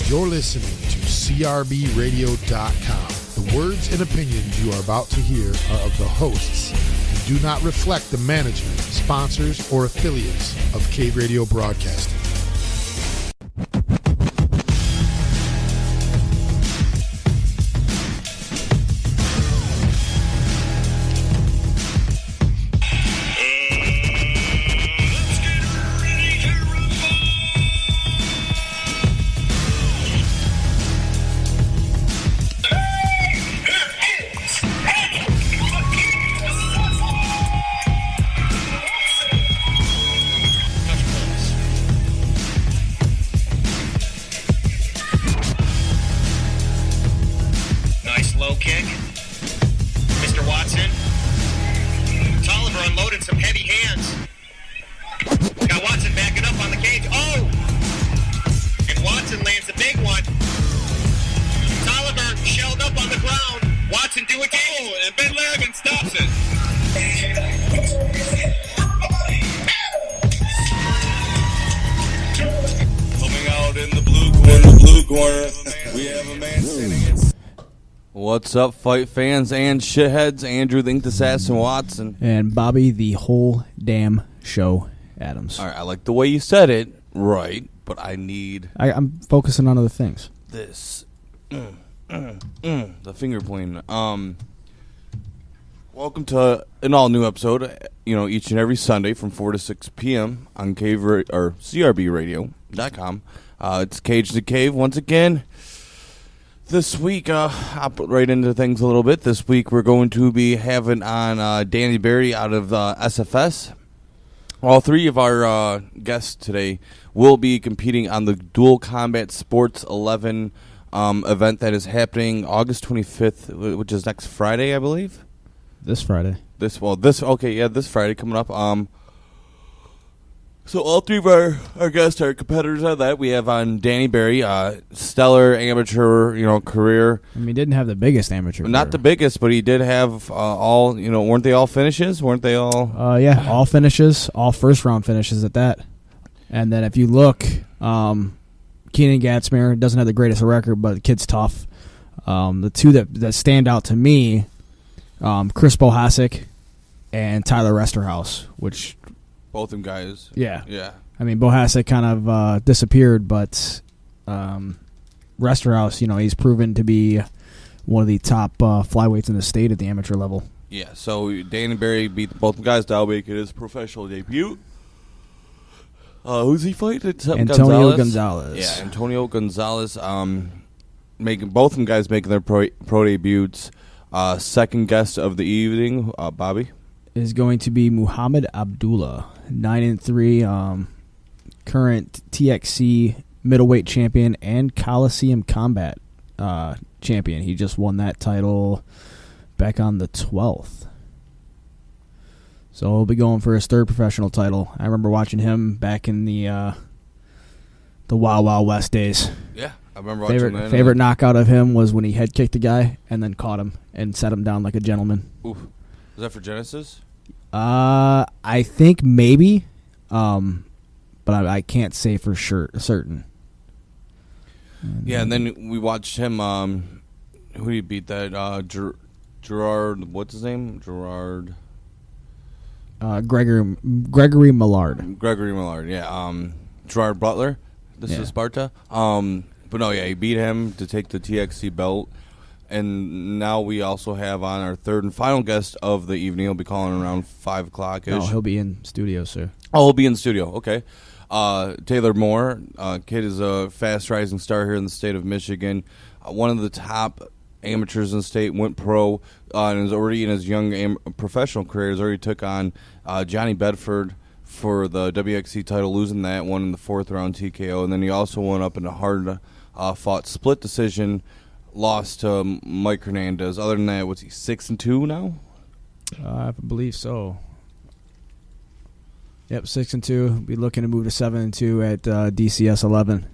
You're listening to CRBRadio.com. The words and opinions you are about to hear are of the hosts and do not reflect the management, sponsors, or affiliates of Cave Radio Broadcasting. What's up, fight fans and shitheads? Andrew the Inked Assassin Watson. And Bobby the whole damn show Adams. All right, I like the way you said it, right, but I need... I'm focusing on other things. This. The finger pointing. Welcome to an all-new episode, each and every Sunday from 4 to 6 p.m. on CRBRadio.com. It's Cage to Cave once again. This week, I'll put right into things a little bit. This week, we're going to be having on Danny Barry out of SFS. All three of our guests today will be competing on the Dual Combat Sports 11 event that is happening August 25th, which is next Friday, I believe. This Friday. This Friday coming up. So all three of our guests are competitors on that. We have on Danny Barry, stellar amateur, career. I mean, he didn't have the biggest amateur career. Not the biggest, but he did have all, weren't they all finishes? Weren't they all? Yeah, all finishes, all first-round finishes at that. And then if you look, Keenan Gatzmere doesn't have the greatest record, but the kid's tough. The two that stand out to me, Chris Bohasic and Tyler Resterhouse, which... Both them guys. Yeah. I mean, Bohasic kind of disappeared, but Resterhouse, he's proven to be one of the top flyweights in the state at the amateur level. Yeah, so Danny Barry beat both guys to make it his professional debut. Who's he fighting? Antonio Gonzalez. Yeah, Antonio Gonzalez. Both them guys making their pro debuts. Second guest of the evening, Bobby, is going to be Muhammed Abdullah, 9-3, current TXC middleweight champion and Colosseum combat champion. He just won that title back on the 12th. So he'll be going for his third professional title. I remember watching him back in the Wild Wild West days. Yeah, I remember watching that. Favorite knockout of him was when he head kicked a guy and then caught him and set him down like a gentleman. Oof. Was that for Genesis? I think maybe, but I can't say for certain. Yeah, and then we watched him. Who did he beat? That Gerard. What's his name? Gerard. Gregory Millard. Gregory Millard. Yeah. Gerard Butler. This is Sparta. But no, yeah, he beat him to take the TXC belt. And now we also have on our third and final guest of the evening. He'll be calling around 5 o'clock-ish. No, he'll be in studio, sir. Oh, he'll be in studio. Okay. Taylor Moore. Kid is a fast-rising star here in the state of Michigan. One of the top amateurs in the state, went pro, and is already in his young professional career. Has already took on Johnny Bedford for the WXC title, losing that one in the 4th round TKO. And then he also went up in a hard-fought split decision, lost to Mike Hernandez. Other than that, what's he, 6-2 now? I believe so. Yep, 6-2. Be looking to move to 7-2 at DCS 11.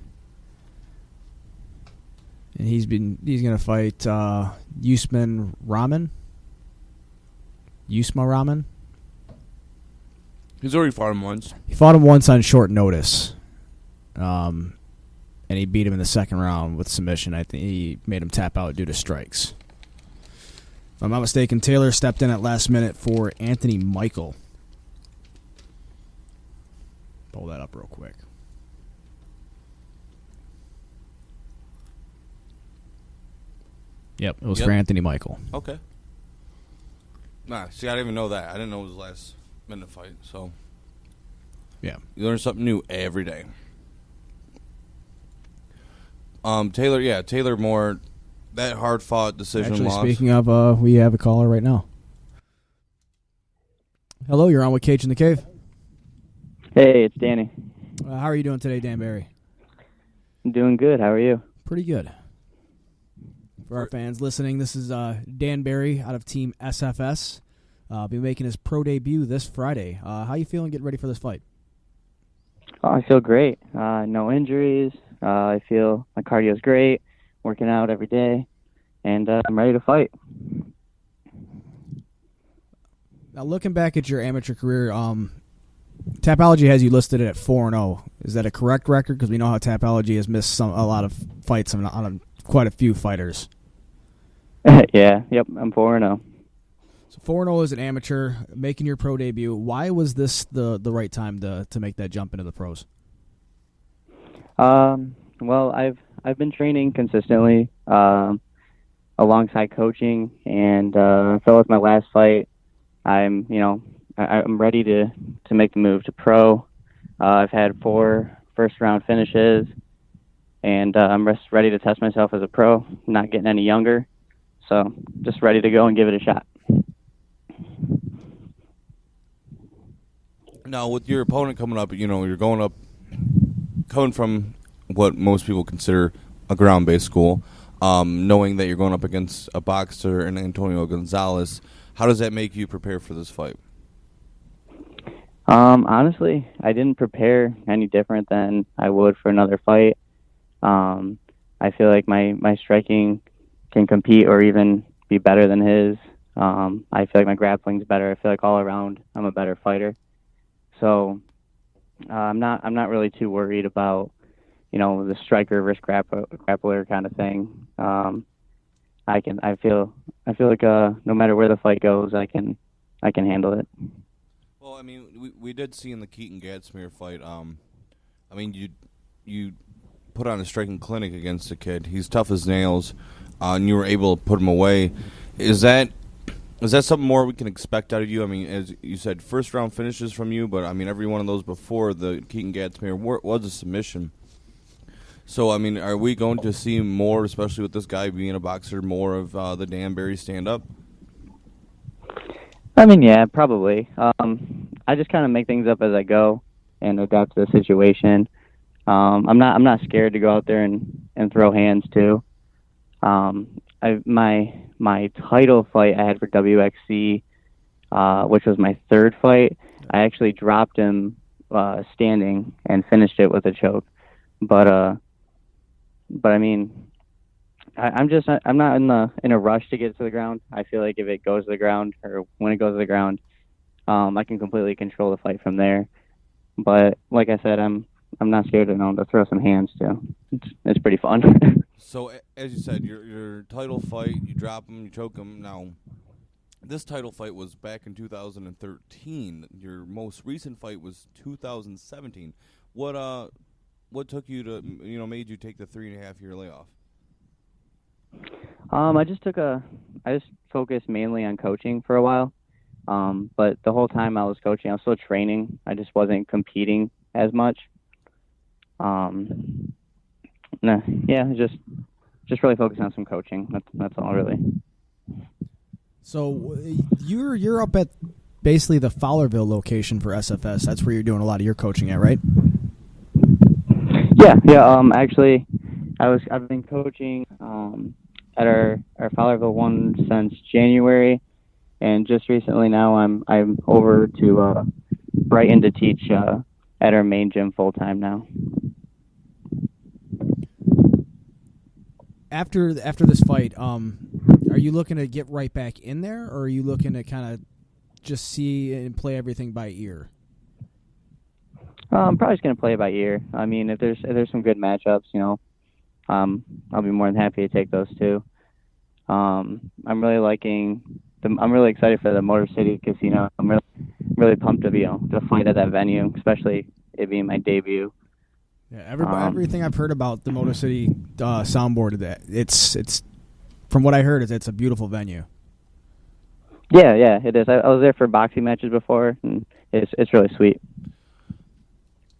And he's gonna fight Usman Rahman. He's already fought him once. He fought him once on short notice. And and he beat him in the second round with submission. I think he made him tap out due to strikes. If I'm not mistaken, Taylor stepped in at last minute for Anthony Michael. Pull that up real quick. Yep, it was for Anthony Michael. Okay. Nah, see, I didn't even know that. I didn't know it was last minute fight, so. Yeah. You learn something new every day. Taylor Moore, that hard-fought decision Actually, loss. speaking of, we have a caller right now. Hello, you're on with Cage in the Cave. Hey, it's Danny. How are you doing today, Dan Barry? I'm doing good. How are you? Pretty good. For our fans listening, this is Dan Barry out of Team SFS. Be making his pro debut this Friday. How you feeling getting ready for this fight? Oh, I feel great. No injuries. I feel my cardio's great. Working out every day, and I'm ready to fight. Now, looking back at your amateur career, Tapology has you listed at 4-0. Is that a correct record? Because we know how Tapology has missed a lot of fights on quite a few fighters. Yeah. Yep. I'm 4-0. So 4-0 as an amateur, making your pro debut. Why was this the right time to make that jump into the pros? Well, I've been training consistently alongside coaching, and I felt with my last fight, I'm ready to make the move to pro. I've had 4 first-round finishes, and I'm just ready to test myself as a pro. Not getting any younger, so just ready to go and give it a shot. Now, with your opponent coming up, you're coming from what most people consider a ground-based school, knowing that you're going up against a boxer and Antonio Gonzalez. How does that make you prepare for this fight? Honestly, I didn't prepare any different than I would for another fight. I feel like my striking can compete or even be better than his. I feel like my grappling's better. I feel like all around I'm a better fighter. So I'm not really too worried about the striker versus grappler kind of thing. I feel like no matter where the fight goes, I can handle it. Well, I mean, we did see in the Keaton Gadsmere fight. I mean, you put on a striking clinic against the kid. He's tough as nails, and you were able to put him away. Is that something more we can expect out of you? I mean, as you said, first round finishes from you, but I mean, every one of those before the Keaton Gadsmere was a submission. So, I mean, are we going to see more, especially with this guy being a boxer, more of the Dan Barry stand-up? I mean, yeah, probably. I just kind of make things up as I go and adapt to the situation. I'm not scared to go out there and throw hands too. My title fight I had for WXC, which was my third fight, I actually dropped him standing and finished it with a choke. But I mean, I'm not in a rush to get to the ground. I feel like if it goes to the ground, or when it goes to the ground, I can completely control the fight from there. But like I said, I'm not scared to throw some hands too. It's pretty fun. So as you said, your title fight, you drop him, you choke him. Now, this title fight was back in 2013. Your most recent fight was 2017. What took you to made you take the 3.5-year layoff? I just focused mainly on coaching for a while. But the whole time I was coaching, I was still training. I just wasn't competing as much. Just really focusing on some coaching. That's all really. So you're up at basically the Fowlerville location for SFS. That's where you're doing a lot of your coaching at, right? Yeah. Actually, I've been coaching at our Fowlerville one since January, and just recently now I'm over to Brighton to teach at our main gym full time now. After this fight, are you looking to get right back in there, or are you looking to kind of just see and play everything by ear? I'm probably just gonna play it by ear. I mean, if there's some good matchups, I'll be more than happy to take those too. I'm really excited for the Motor City Casino. I'm really pumped to to fight at that venue, especially it being my debut. Yeah, everything I've heard about the Motor City Soundboard, that it's from what I heard, it's a beautiful venue. Yeah, it is. I was there for boxing matches before, and it's really sweet.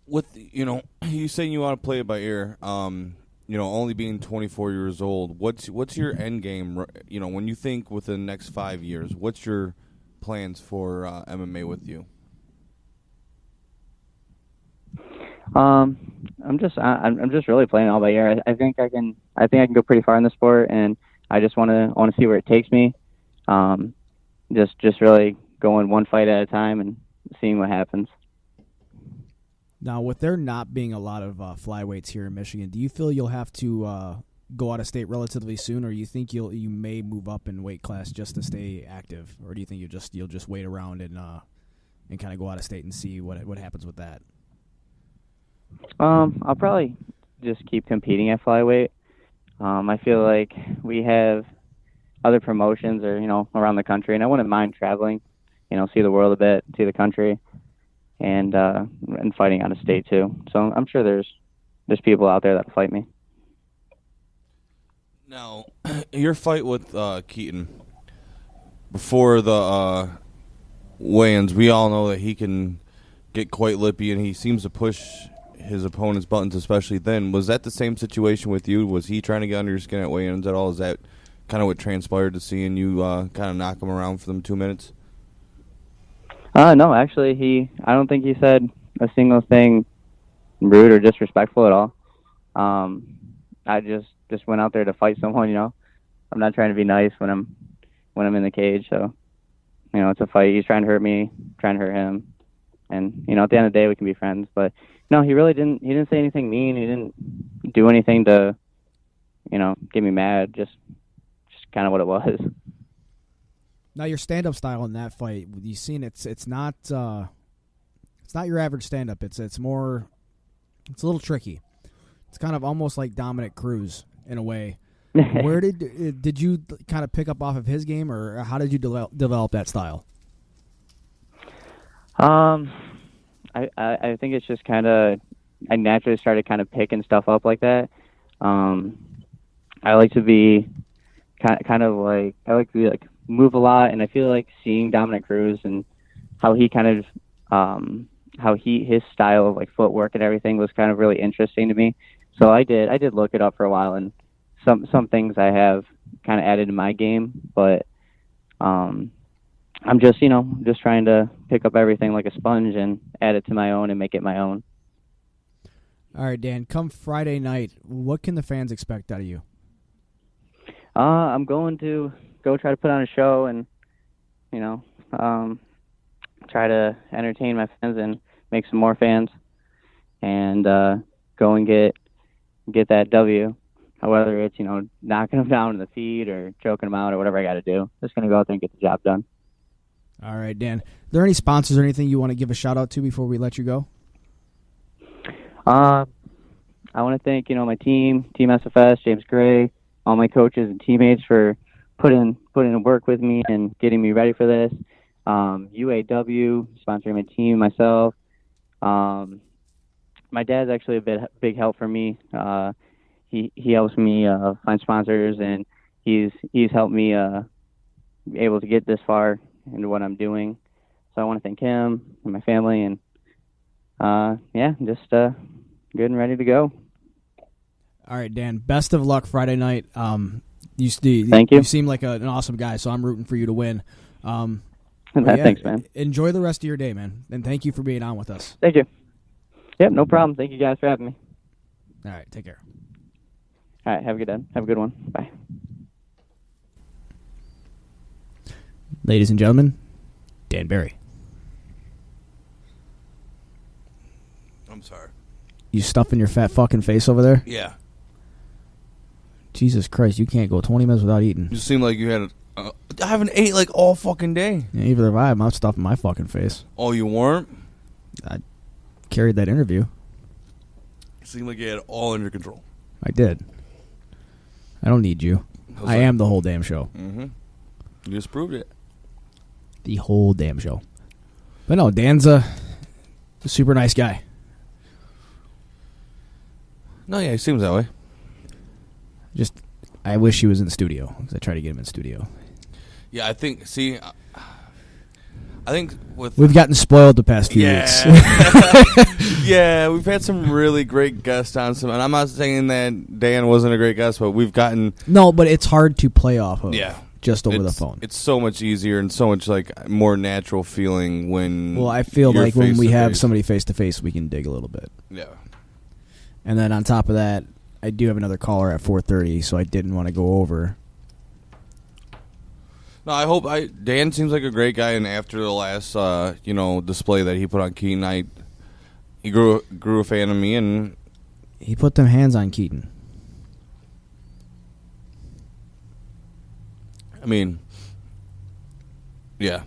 With you saying you want to play it by ear, only being 24 years old, what's your end game? When you think within the next 5 years, what's your plans for MMA with you? I'm just really playing all by ear. I think I can go pretty far in the sport, and I just want to see where it takes me. Just really going one fight at a time and seeing what happens. Now, with there not being a lot of flyweights here in Michigan, do you feel you'll have to go out of state relatively soon, or you think you may move up in weight class just to stay active, or do you think you'll just wait around and kind of go out of state and see what happens with that? I'll probably just keep competing at flyweight. I feel like we have other promotions or around the country, and I wouldn't mind traveling, see the world a bit, see the country, and fighting out of state too. So I'm sure there's people out there that fight me. Now, your fight with Keaton before the weigh-ins, we all know that he can get quite lippy, and he seems to push his opponent's buttons, especially then. Was that the same situation with you? Was he trying to get under your skin at weigh-ins at all? Is that kind of what transpired to seeing you kind of knock him around for them 2 minutes? No, actually, I don't think he said a single thing rude or disrespectful at all. I just went out there to fight someone. I'm not trying to be nice when I'm in the cage. So, it's a fight. He's trying to hurt me, trying to hurt him, and at the end of the day, we can be friends. But no, he really didn't. He didn't say anything mean. He didn't do anything to, get me mad. Just kind of what it was. Now, your stand-up style in that fight, you've seen it's not your average stand-up. It's a little tricky. It's kind of almost like Dominic Cruz in a way. Where did you kind of pick up off of his game, or how did you develop that style? I think it's just kind of I naturally started kind of picking stuff up like that. I like to be kind of like move a lot, and I feel like seeing Dominic Cruz and how he kind of his style of footwork and everything was kind of really interesting to me. So I did look it up for a while, and some things I have kind of added to my game, but I'm just trying to pick up everything like a sponge and add it to my own and make it my own. All right, Dan, come Friday night, what can the fans expect out of you? I'm going to go try to put on a show and, try to entertain my fans and make some more fans and go and get that W. Whether it's, knocking them down in the feed or choking them out or whatever I got to do. Just going to go out there and get the job done. All right, Dan. Are there any sponsors or anything you want to give a shout-out to before we let you go? I want to thank, my team SFS, James Gray, all my coaches and teammates for putting in work with me and getting me ready for this. UAW, sponsoring my team, myself. My dad's actually a big help for me. He helps me find sponsors, and he's helped me be able to get this far into what I'm doing. So I want to thank him and my family, and just good and ready to go. All right, Dan. Best of luck Friday night. Thank you. You seem like an awesome guy, so I'm rooting for you to win. Thanks, man. Enjoy the rest of your day, man, and thank you for being on with us. Thank you. Yep, no problem. Thank you guys for having me. All right, take care. All right, have a good one. Bye. Ladies and gentlemen, Dan Barry. I'm sorry. You stuffing your fat fucking face over there? Yeah. Jesus Christ, you can't go 20 minutes without eating. You seem like you had I haven't ate all fucking day. Yeah, either have I. I'm stuffing my fucking face. Oh, you weren't? carried that interview. It seemed like you had it all under control. I did. I don't need you. I am the whole damn show. Mm-hmm. You just proved it. The whole damn show. But no, Dan's a super nice guy. No, yeah, he seems that way. Just, I wish he was in the studio, because I tried to get him in the studio. Yeah, I think, We've gotten spoiled the past few weeks. Yeah, we've had some really great guests on some, and I'm not saying that Dan wasn't a great guest, but we've gotten... No, but it's hard to play off of. Yeah. Just over the phone. It's so much easier and so much like more natural feeling when... Well, I feel like when we have somebody face-to-face, we can dig a little bit. Yeah. And then on top of that, I do have another caller at 4:30, so I didn't want to go over. No, Dan seems like a great guy, and after the last, display that he put on Keaton, he grew a fan of me, and... He put them hands on Keaton. I mean, yeah,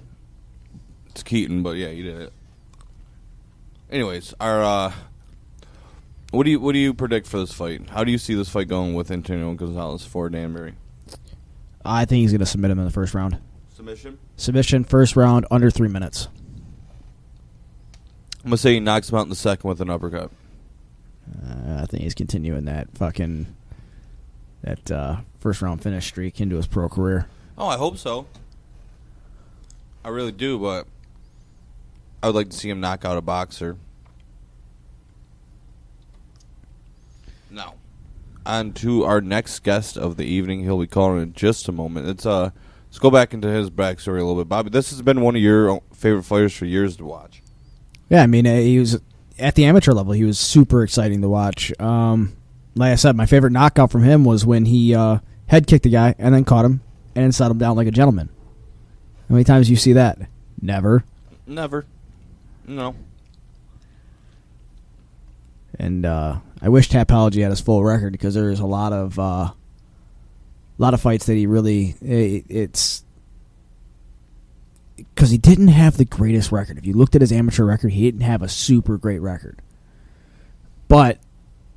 it's Keaton, but yeah, you did it. Anyways, what do you predict for this fight? How do you see this fight going with Antonio Gonzalez for Danbury? I think he's going to submit him in the first round. Submission, first round, under 3 minutes. I'm gonna say he knocks him out in the second with an uppercut. I think he's continuing that first round finish streak into his pro career. Oh, I hope so. I really do, but I would like to see him knock out a boxer. Now, on to our next guest of the evening. He'll be calling in just a moment. Let's go back into his backstory a little bit. Bobby, this has been one of your favorite fighters for years to watch. Yeah, I mean, he was at the amateur level. He was super exciting to watch. Like I said, my favorite knockout from him was when he head kicked the guy and then caught him and then sat him down like a gentleman. How many times do you see that? Never. Never. No. And I wish Tapology had his full record, because there is a lot of fights that he really it's because he didn't have the greatest record. If you looked at his amateur record, he didn't have a super great record. But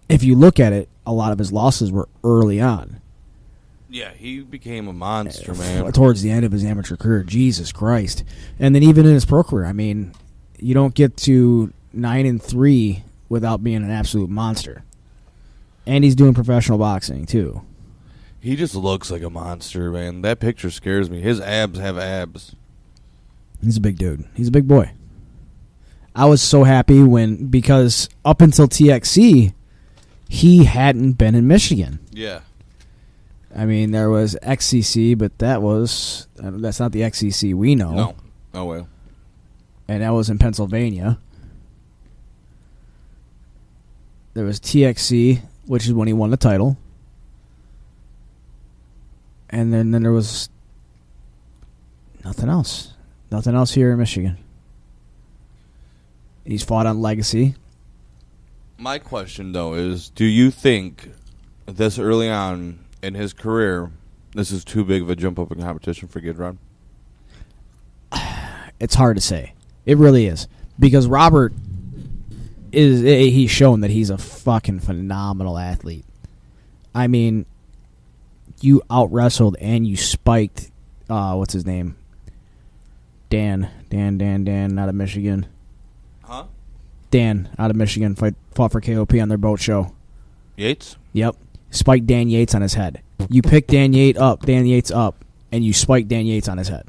if you look at it, a lot of his losses were early on. Yeah, he became a monster, man. Towards the end of his amateur career, Jesus Christ. And then even in his pro career, I mean, you don't get to 9-3 without being an absolute monster. And he's doing professional boxing, too. He just looks like a monster, man. That picture scares me. His abs have abs. He's a big dude. He's a big boy. I was so happy because up until TXC, he hadn't been in Michigan. Yeah. I mean, there was XCC, but that's not the XCC we know. No. Oh, well. And that was in Pennsylvania. There was TXC, which is when he won the title. And then there was nothing else. Nothing else here in Michigan. He's fought on Legacy. My question, though, is do you think this early on in his career, this is too big of a jump up in competition for Gidron? It's hard to say. It really is. Because Robert, he's shown that he's a fucking phenomenal athlete. I mean, you out-wrestled and you spiked, what's his name? Dan, out of Michigan. Huh? Dan, out of Michigan, fought for KOP on their boat show. Yates? Yep. Spiked Dan Yates on his head. You picked Dan Yates up, and you spiked Dan Yates on his head.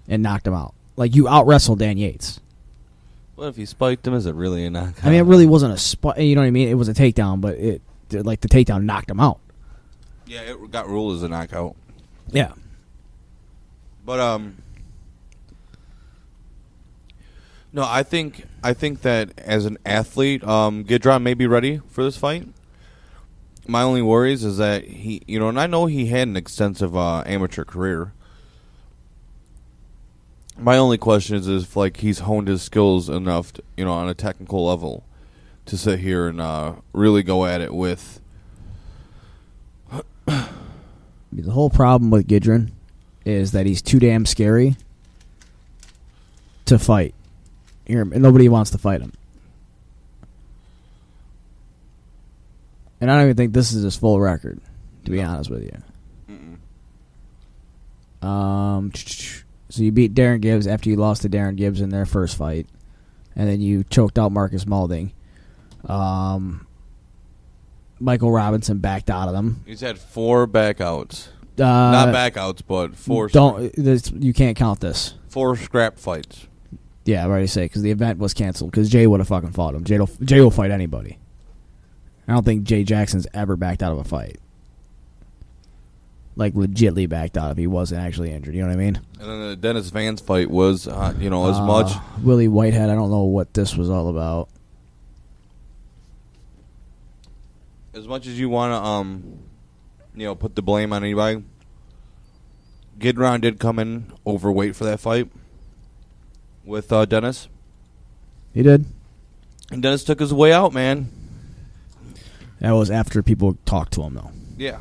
And knocked him out. Like, you out-wrestled Dan Yates. Well, if you spiked him, is it really a knockout? I mean, it really wasn't a spike. You know what I mean? It was a takedown, but the takedown knocked him out. Yeah, it got ruled as a knockout. Yeah. But, no, I think that as an athlete, Gidron may be ready for this fight. My only worries is that he, and I know he had an extensive amateur career. My only question is if he's honed his skills enough, on a technical level, to sit here and really go at it with. The whole problem with Gidron is that he's too damn scary to fight. nobody wants to fight him. And I don't even think this is his full record, to be honest with you. So you beat Darren Gibbs after you lost to Darren Gibbs in their first fight, and then you choked out Marcus Maulding. Michael Robinson backed out of them. He's had 4 backouts. Not backouts, but 4. You can't count this. 4 scrap fights. Yeah, I'm ready to say, because the event was canceled, because Jay would have fucking fought him. Jay will fight anybody. I don't think Jay Jackson's ever backed out of a fight. Like, legitly backed out if he wasn't actually injured. You know what I mean? And then the Dennis Vance fight was, as much. Willie Whitehead, I don't know what this was all about. As much as you want to, put the blame on anybody, Gidron did come in overweight for that fight with Dennis. He did. And Dennis took his way out, man. That was after people talked to him, though. Yeah.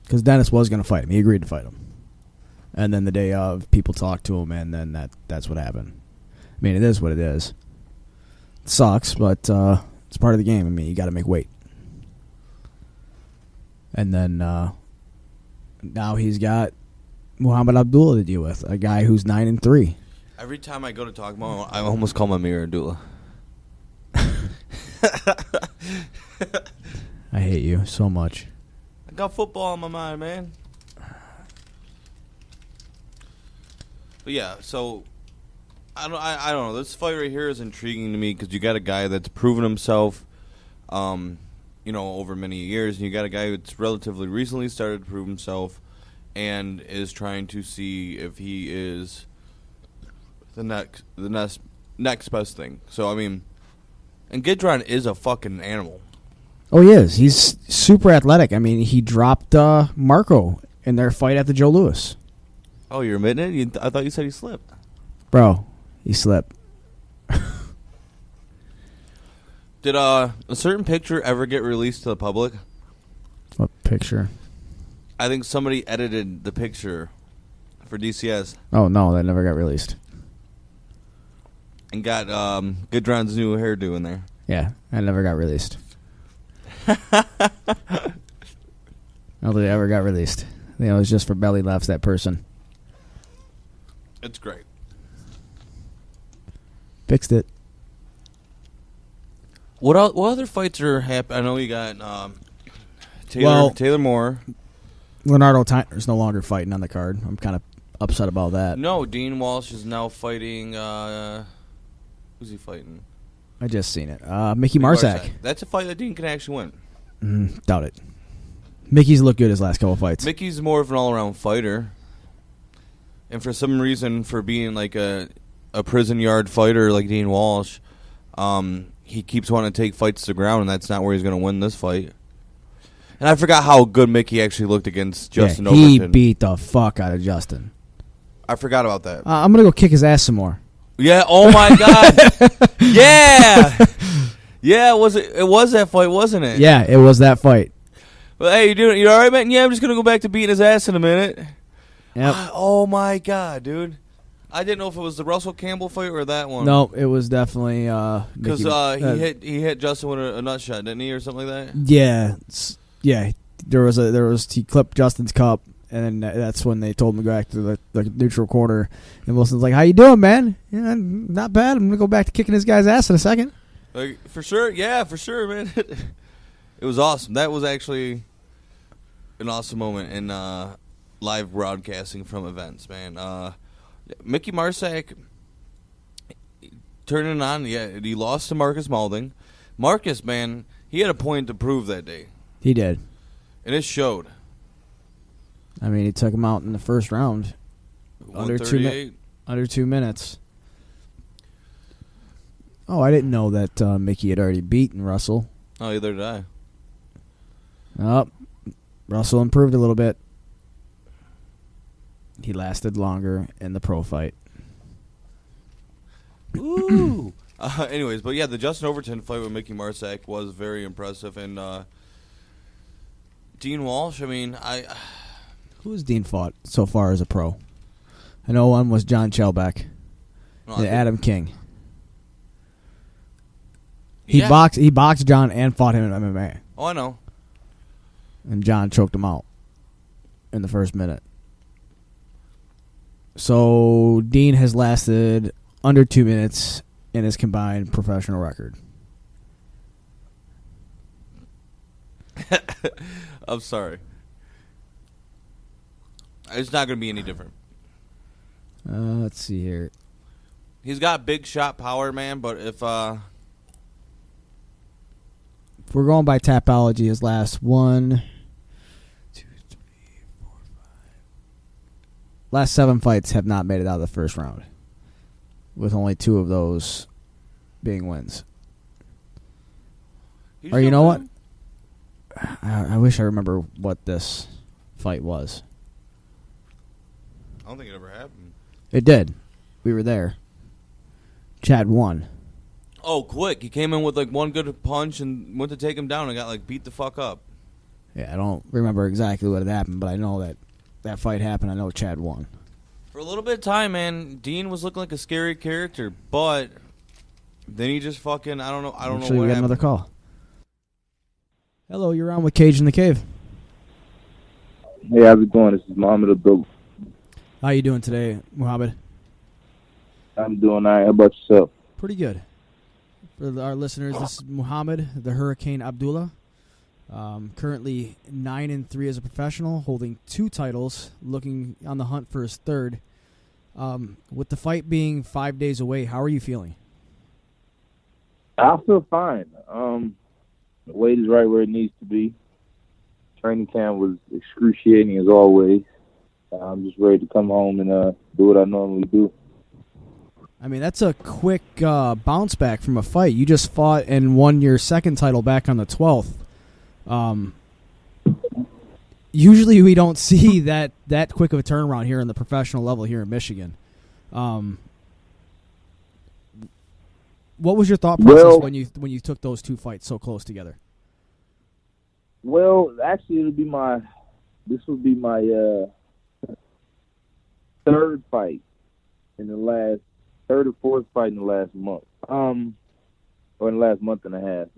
Because Dennis was going to fight him. He agreed to fight him. And then the day of, people talked to him, and then that's what happened. I mean, it is what it is. It sucks, but it's part of the game. I mean, you got to make weight. And then now he's got Muhammed Abdullah to deal with, a guy who's 9-3. Every time I go to talk about him, I almost call him Amir Abdullah. I hate you so much. I got football on my mind, man. But yeah, so I don't know. This fight right here is intriguing to me because you got a guy that's proven himself, over many years, and you got a guy that's relatively recently started to prove himself, and is trying to see if he is the next best thing. So I mean, and Gidron is a fucking animal. Oh, he is. He's super athletic. I mean, he dropped Marco in their fight at the Joe Louis. Oh, you're admitting it? I thought you said he slipped. Bro, he slipped. Did a certain picture ever get released to the public? What picture? I think somebody edited the picture for DCS. Oh, no, that never got released. And got Gidron's new hairdo in there. Yeah, that never got released. I don't think it ever got released. It was just for belly laughs, that person. It's great. Fixed it. What other fights are happening? I know you got Taylor Moore. Leonardo Tyner's no longer fighting on the card. I'm kind of upset about that. No, Dean Walsh is now fighting. Who's he fighting? I just seen it. Mickey Marsak. That's a fight that Dean can actually win. Doubt it. Mickey's looked good his last couple fights. Mickey's more of an all-around fighter. And for some reason, for being like a prison yard fighter like Dean Walsh, he keeps wanting to take fights to the ground, and that's not where he's going to win this fight. And I forgot how good Mickey actually looked against Justin Overton. He beat the fuck out of Justin. I forgot about that. I'm going to go kick his ass some more. Yeah, oh my God. Yeah. Yeah, it was that fight, wasn't it? Yeah, it was that fight. Well, hey, you all right, man? Yeah, I'm just going to go back to beating his ass in a minute. Yep. Oh my God, dude. I didn't know if it was the Russell Campbell fight or that one. No, it was definitely because he hit Justin with a nut shot, didn't he, or something like that? Yeah. He clipped Justin's cup, and that's when they told him to go back to the neutral corner. And Wilson's like, "How you doing, man? Yeah, not bad. I'm gonna go back to kicking this guy's ass in a second." Like, for sure, man. It was awesome. That was actually an awesome moment in live broadcasting from events, man. Mickey Marsak turning on. Yeah, he lost to Marcus Maulding. Marcus, man, he had a point to prove that day. He did. And it showed. I mean, he took him out in the first round. Under 2 minutes. Oh, I didn't know that Mickey had already beaten Russell. Oh, either did I. Oh, Russell improved a little bit. He lasted longer in the pro fight. Ooh. Anyways, but yeah, the Justin Overton fight with Mickey Marsak was very impressive. And Dean Walsh, I mean, Who has Dean fought so far as a pro? I know one was John Chelbeck and Adam King. He boxed John and fought him in MMA. Oh, I know. And John choked him out in the first minute. So Dean has lasted under 2 minutes in his combined professional record. I'm sorry. It's not going to be any different. Let's see here. He's got big shot power, man, but if we're going by Tapology, his last 1, 2, 3, 4, 5. Last 7 fights have not made it out of the first round, with only 2 of those being wins. Or you know what? I wish I remember what this fight was. I don't think it ever happened. It did. We were there. Chad won. Oh, quick. He came in with like one good punch and went to take him down and got like beat the fuck up. Yeah, I don't remember exactly what had happened, but I know that fight happened. I know Chad won. For a little bit of time, man, Dean was looking like a scary character, but then he just fucking, I don't know Actually, what we got happened. another call. Hello, you're on with Cage in the Cave. Hey, how's it going? This is Muhammed Abdullah. How you doing today, Muhammad? I'm doing all right. How about yourself? Pretty good. For our listeners, this is Muhammed, the Hurricane Abdullah. Currently 9-3 as a professional, holding 2 titles, looking on the hunt for his 3rd. With the fight being 5 days away, how are you feeling? I feel fine. The weight is right where it needs to be. Training camp was excruciating as always. I'm just ready to come home and do what I normally do. I mean, that's a quick bounce back from a fight. You just fought and won your 2nd title back on the 12th. Usually we don't see that quick of a turnaround here in the professional level here in Michigan. What was your thought process when you took those 2 fights so close together? Well, actually, this would be my 3rd fight in the last 3rd or 4th fight in the last month, or in the last month and a half.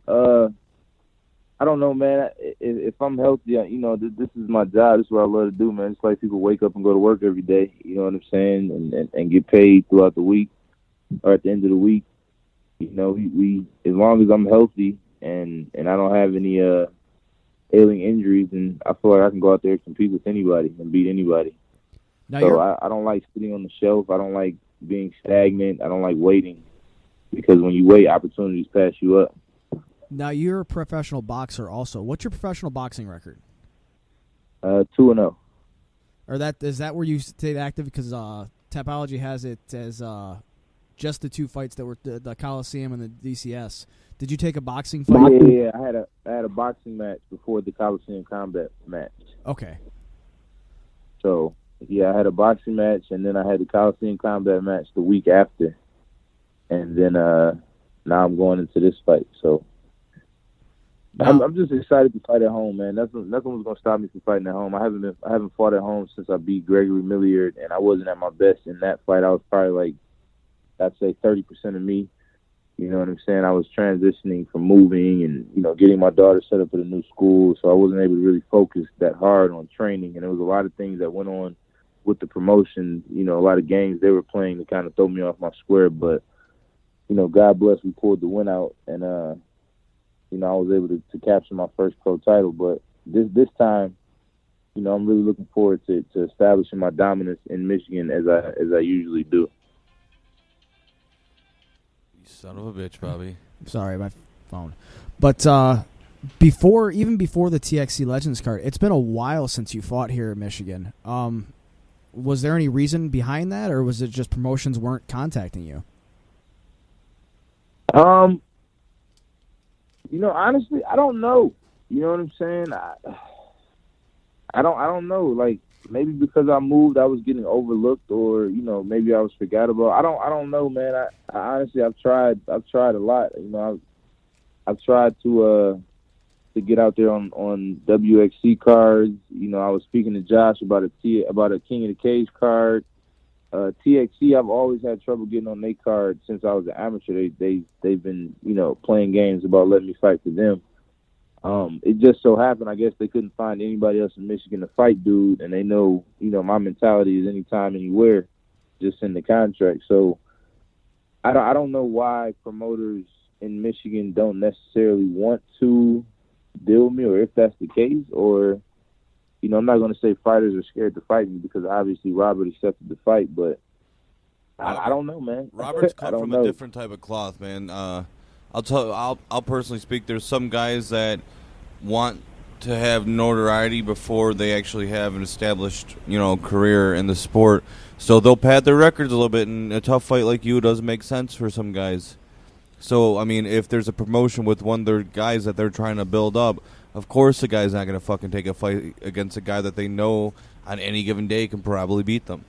I don't know, man. If I'm healthy, this is my job. This is what I love to do, man. It's like people wake up and go to work every day. You know what I'm saying, and get paid throughout the week or at the end of the week. You know, we as long as I'm healthy and I don't have any ailing injuries, and I feel like I can go out there and compete with anybody and beat anybody. Now So I don't like sitting on the shelf. I don't like being stagnant. I don't like waiting, because when you wait, opportunities pass you up. Now you're a professional boxer also. What's your professional boxing record? 2-0. Or is that where you stayed active? Because Tapology has it as just the 2 fights that were the Colosseum and the DCS. Did you take a boxing fight? Yeah. I had a boxing match before the Colosseum combat match. Okay. So yeah, I had a boxing match, and then I had the Colosseum combat match the week after, and then now I'm going into this fight. So I'm just excited to fight at home, man. Nothing was gonna stop me from fighting at home. I haven't fought at home since I beat Gregory Milliard, and I wasn't at my best in that fight. I was probably like, I'd say 30% of me. You know what I'm saying? I was transitioning from moving and, getting my daughter set up at a new school, so I wasn't able to really focus that hard on training. And there was a lot of things that went on with the promotion, a lot of games they were playing to kind of throw me off my square. But, God bless, we pulled the win out, and, I was able to capture my first pro title. But this time, I'm really looking forward to establishing my dominance in Michigan as I usually do. Son of a bitch, Bobby. Sorry, my phone. But before the TXC Legends card, it's been a while since you fought here in Michigan. Was there any reason behind that, or was it just promotions weren't contacting you? Honestly, I don't know. You know what I'm saying? I don't know. Like, maybe because I moved, I was getting overlooked, or maybe I was forgettable. I don't know, man. I honestly, I've tried a lot. I've tried to get out there on WXC cards. I was speaking to Josh about a King of the Cage card. TXC, I've always had trouble getting on their card since I was an amateur. They've been, playing games about letting me fight for them. It just so happened, I guess they couldn't find anybody else in Michigan to fight dude, and they know, my mentality is anytime, anywhere, just in the contract. So I don't know why promoters in Michigan don't necessarily want to deal with me, or if that's the case, or, I'm not going to say fighters are scared to fight me because obviously Robert accepted the fight, but I don't know, man. Robert's cut from a different type of cloth, man. I'll personally speak. There's some guys that want to have notoriety before they actually have an established, career in the sport. So they'll pad their records a little bit, and a tough fight like you doesn't make sense for some guys. So, I mean, if there's a promotion with one of their guys that they're trying to build up, of course the guy's not going to fucking take a fight against a guy that they know on any given day can probably beat them.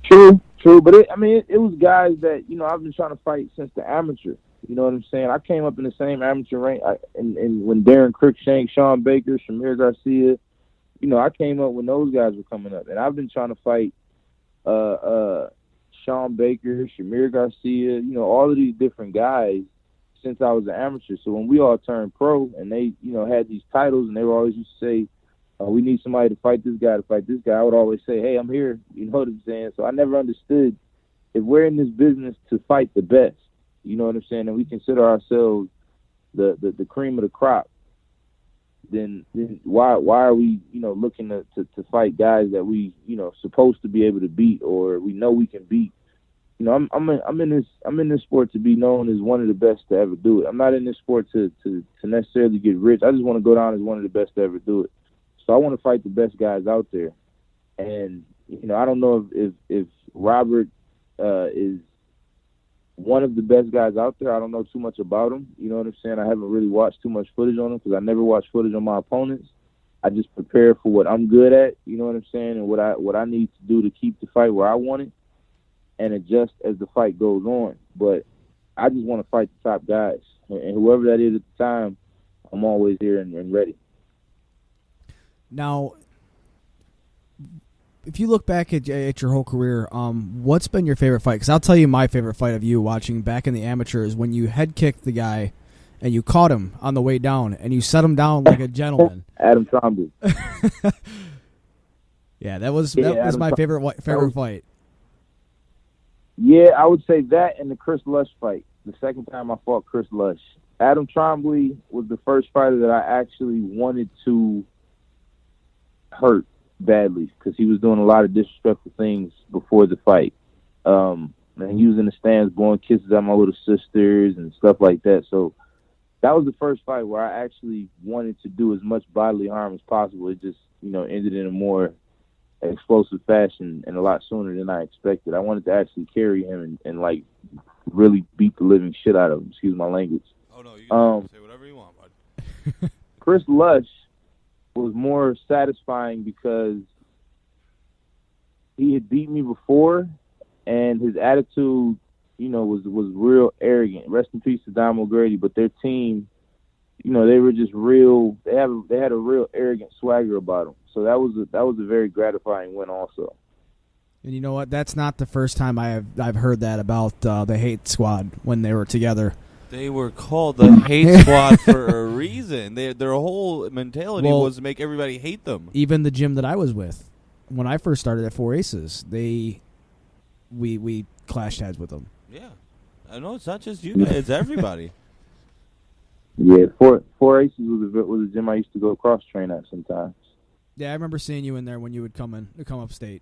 True. But, it was guys that, I've been trying to fight since the amateur. You know what I'm saying? I came up in the same amateur rank. And when Darren Cruikshank, Sean Baker, Shamir Garcia, I came up when those guys were coming up. And I've been trying to fight Sean Baker, Shamir Garcia, all of these different guys since I was an amateur. So when we all turned pro and they, had these titles and they were always used to say, we need somebody to fight this guy, I would always say, hey, I'm here. You know what I'm saying? So I never understood, if we're in this business to fight the best, you know what I'm saying, and we consider ourselves the cream of the crop, then why are we, looking to fight guys that we, supposed to be able to beat, or we know we can beat? I'm in this sport to be known as one of the best to ever do it. I'm not in this sport to necessarily get rich. I just want to go down as one of the best to ever do it. So I want to fight the best guys out there. And, I don't know if Robert is one of the best guys out there. I don't know too much about him. You know what I'm saying? I haven't really watched too much footage on him because I never watch footage on my opponents. I just prepare for what I'm good at, you know what I'm saying, and what I need to do to keep the fight where I want it and adjust as the fight goes on. But I just want to fight the top guys. And whoever that is at the time, I'm always here and ready. Now, if you look back at your whole career, what's been your favorite fight? Because I'll tell you my favorite fight of you watching back in the amateurs when you head kicked the guy and you caught him on the way down and you set him down like a gentleman. Adam Trombley. Yeah, that was my favorite fight. Yeah, I would say that and the Chris Lush fight. The second time I fought Chris Lush. Adam Trombley was the first fighter that I actually wanted to hurt badly because he was doing a lot of disrespectful things before the fight. And he was in the stands blowing kisses at my little sisters and stuff like that. So that was the first fight where I actually wanted to do as much bodily harm as possible. It just, ended in a more explosive fashion and a lot sooner than I expected. I wanted to actually carry him and like really beat the living shit out of him. Excuse my language. Oh no, you can say whatever you want, bud. Chris Lush was more satisfying because he had beat me before, and his attitude, was real arrogant. Rest in peace to Dom O'Grady, but their team, they were just real. They had a real arrogant swagger about them. So that was a very gratifying win, also. And you know what? That's not the first time I've heard that about the Hate Squad when they were together. They were called the Hate Squad for a reason. Their whole mentality was to make everybody hate them. Even the gym that I was with, when I first started at Four Aces, we clashed heads with them. Yeah, I know it's not just you guys; it's everybody. Yeah, Four Aces was a gym I used to go cross train at sometimes. Yeah, I remember seeing you in there when you would come upstate.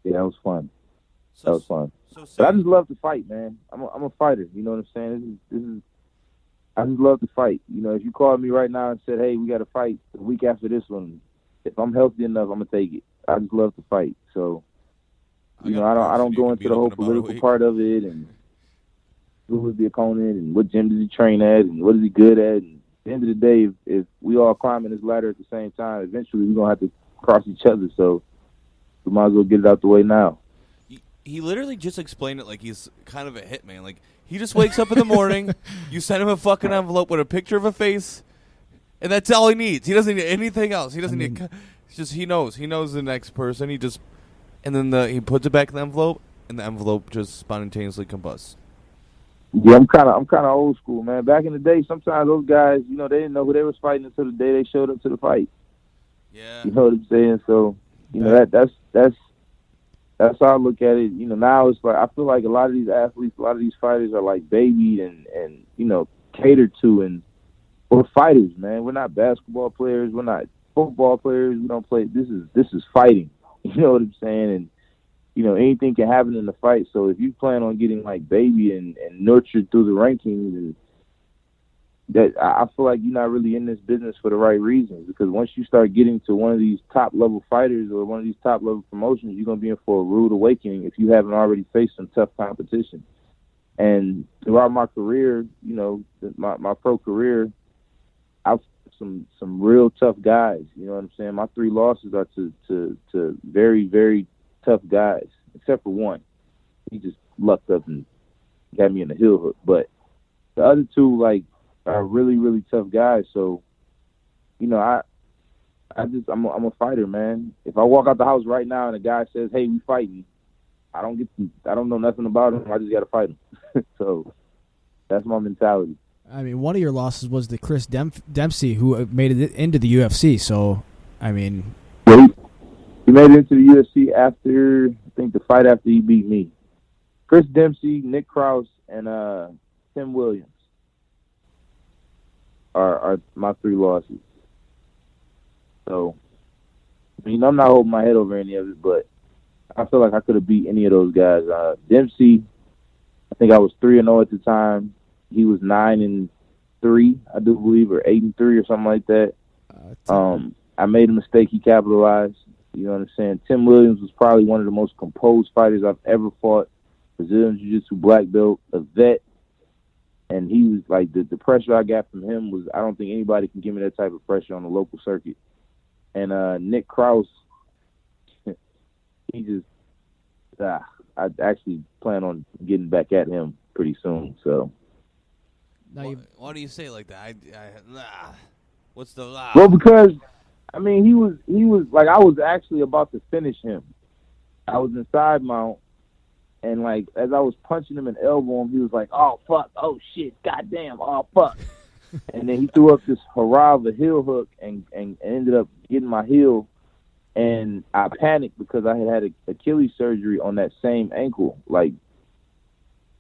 Yeah, that was fun. That was fun. But I just love to fight, man. I'm a fighter. You know what I'm saying? This is. I just love to fight. If you called me right now and said, "Hey, we got to fight the week after this one," if I'm healthy enough, I'm gonna take it. I just love to fight. So, I don't go into the whole political part of it and who was the opponent and what gym does he train at and what is he good at. And at the end of the day, if we all climbing this ladder at the same time, eventually we're gonna have to cross each other. So we might as well get it out the way now. He literally just explained it like he's kind of a hitman. Like, he just wakes up in the morning, you send him a fucking envelope with a picture of a face, and that's all he needs. He doesn't need anything else. He doesn't need... It's just he knows. He knows the next person. He just and then he puts it back in the envelope, and the envelope just spontaneously combusts. Yeah, I'm kind of old school, man. Back in the day, sometimes those guys, they didn't know who they was fighting until the day they showed up to the fight. Yeah. You know what I'm saying? So, that's how I look at it. Now it's like I feel like a lot of these athletes, a lot of these fighters are like babied and catered to, and we're fighters, man. We're not basketball players. We're not football players. We don't play. This is fighting. You know what I'm saying? And anything can happen in the fight. So if you plan on getting like baby and nurtured through the rankings, and that I feel like you're not really in this business for the right reasons. Because once you start getting to one of these top level fighters or one of these top level promotions, you're gonna be in for a rude awakening if you haven't already faced some tough competition. And throughout my career, my pro career, I've some real tough guys. You know what I'm saying? My 3 losses are to very, very tough guys, except for one. He just lucked up and got me in the heel hook. But the other 2, are really, really tough guys. So, I'm a fighter, man. If I walk out the house right now and a guy says, "Hey, we fighting," I don't know nothing about him. I just got to fight him. So that's my mentality. I mean, one of your losses was the Chris Dempsey, who made it into the UFC. So, I mean, he made it into the UFC after, I think, the fight after he beat me. Chris Dempsey, Nick Krause, and Tim Williams are my 3 losses. So, I'm not holding my head over any of it, but I feel like I could have beat any of those guys. Dempsey, I think I was 3-0 at the time. He was 9-3, I do believe, or 8-3 or something like that. I made a mistake. He capitalized. You know what I'm saying? Tim Williams was probably one of the most composed fighters I've ever fought. Brazilian Jiu-Jitsu black belt, a vet. And he was like, the pressure I got from him was, I don't think anybody can give me that type of pressure on the local circuit. And Nick Krause, he just, I actually plan on getting back at him pretty soon. So. Why do you say it like that? What's the Well, because he was like, I was actually about to finish him. I was in side mount, and like as I was punching him and elbowing him, he was like, "Oh fuck, oh shit, goddamn, oh fuck," and then he threw up this hurrah of a heel hook and ended up getting my heel, and I panicked because I had Achilles surgery on that same ankle,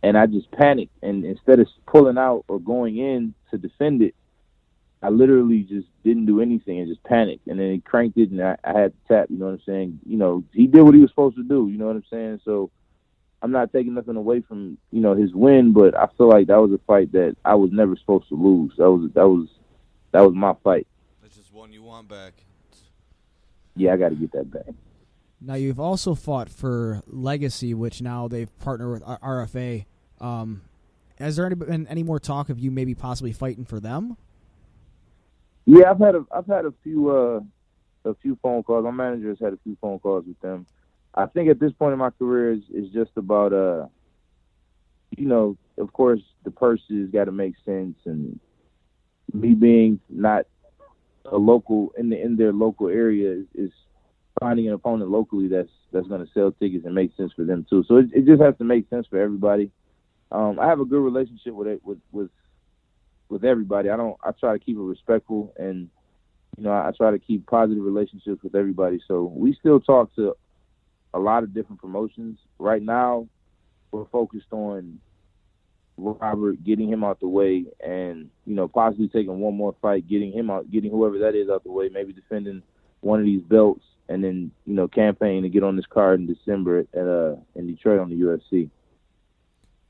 and I just panicked, and instead of pulling out or going in to defend it, I literally just didn't do anything and just panicked, and then he cranked it, and I had to tap. You know what I'm saying? He did what he was supposed to do. You know what I'm saying? So I'm not taking nothing away from his win, but I feel like that was a fight that I was never supposed to lose. That was my fight. That's just one you want back. Yeah, I got to get that back. Now you've also fought for Legacy, which now they've partnered with RFA. Has there been any more talk of you maybe possibly fighting for them? Yeah, I've had a few phone calls. My manager has had a few phone calls with them. I think at this point in my career is just about of course the purses got to make sense, and me being not a local in their local area is finding an opponent locally that's going to sell tickets and make sense for them too. So it just has to make sense for everybody. I have a good relationship with everybody. I try to keep it respectful, and I try to keep positive relationships with everybody. So we still talk to a lot of different promotions. Right now, we're focused on Robert, getting him out the way, and possibly taking one more fight, getting whoever that is out the way, maybe defending one of these belts, and then campaign to get on this card in December in Detroit on the UFC.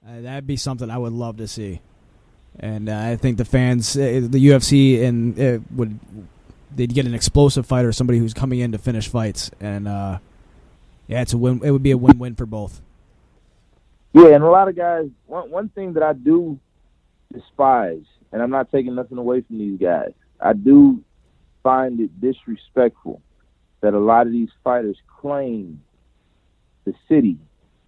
That'd be something I would love to see, and I think the fans, the UFC, and they'd get an explosive fighter, somebody who's coming in to finish fights, and it's a win. It would be a win-win for both. Yeah, and a lot of guys. One thing that I do despise, and I'm not taking nothing away from these guys, I do find it disrespectful that a lot of these fighters claim the city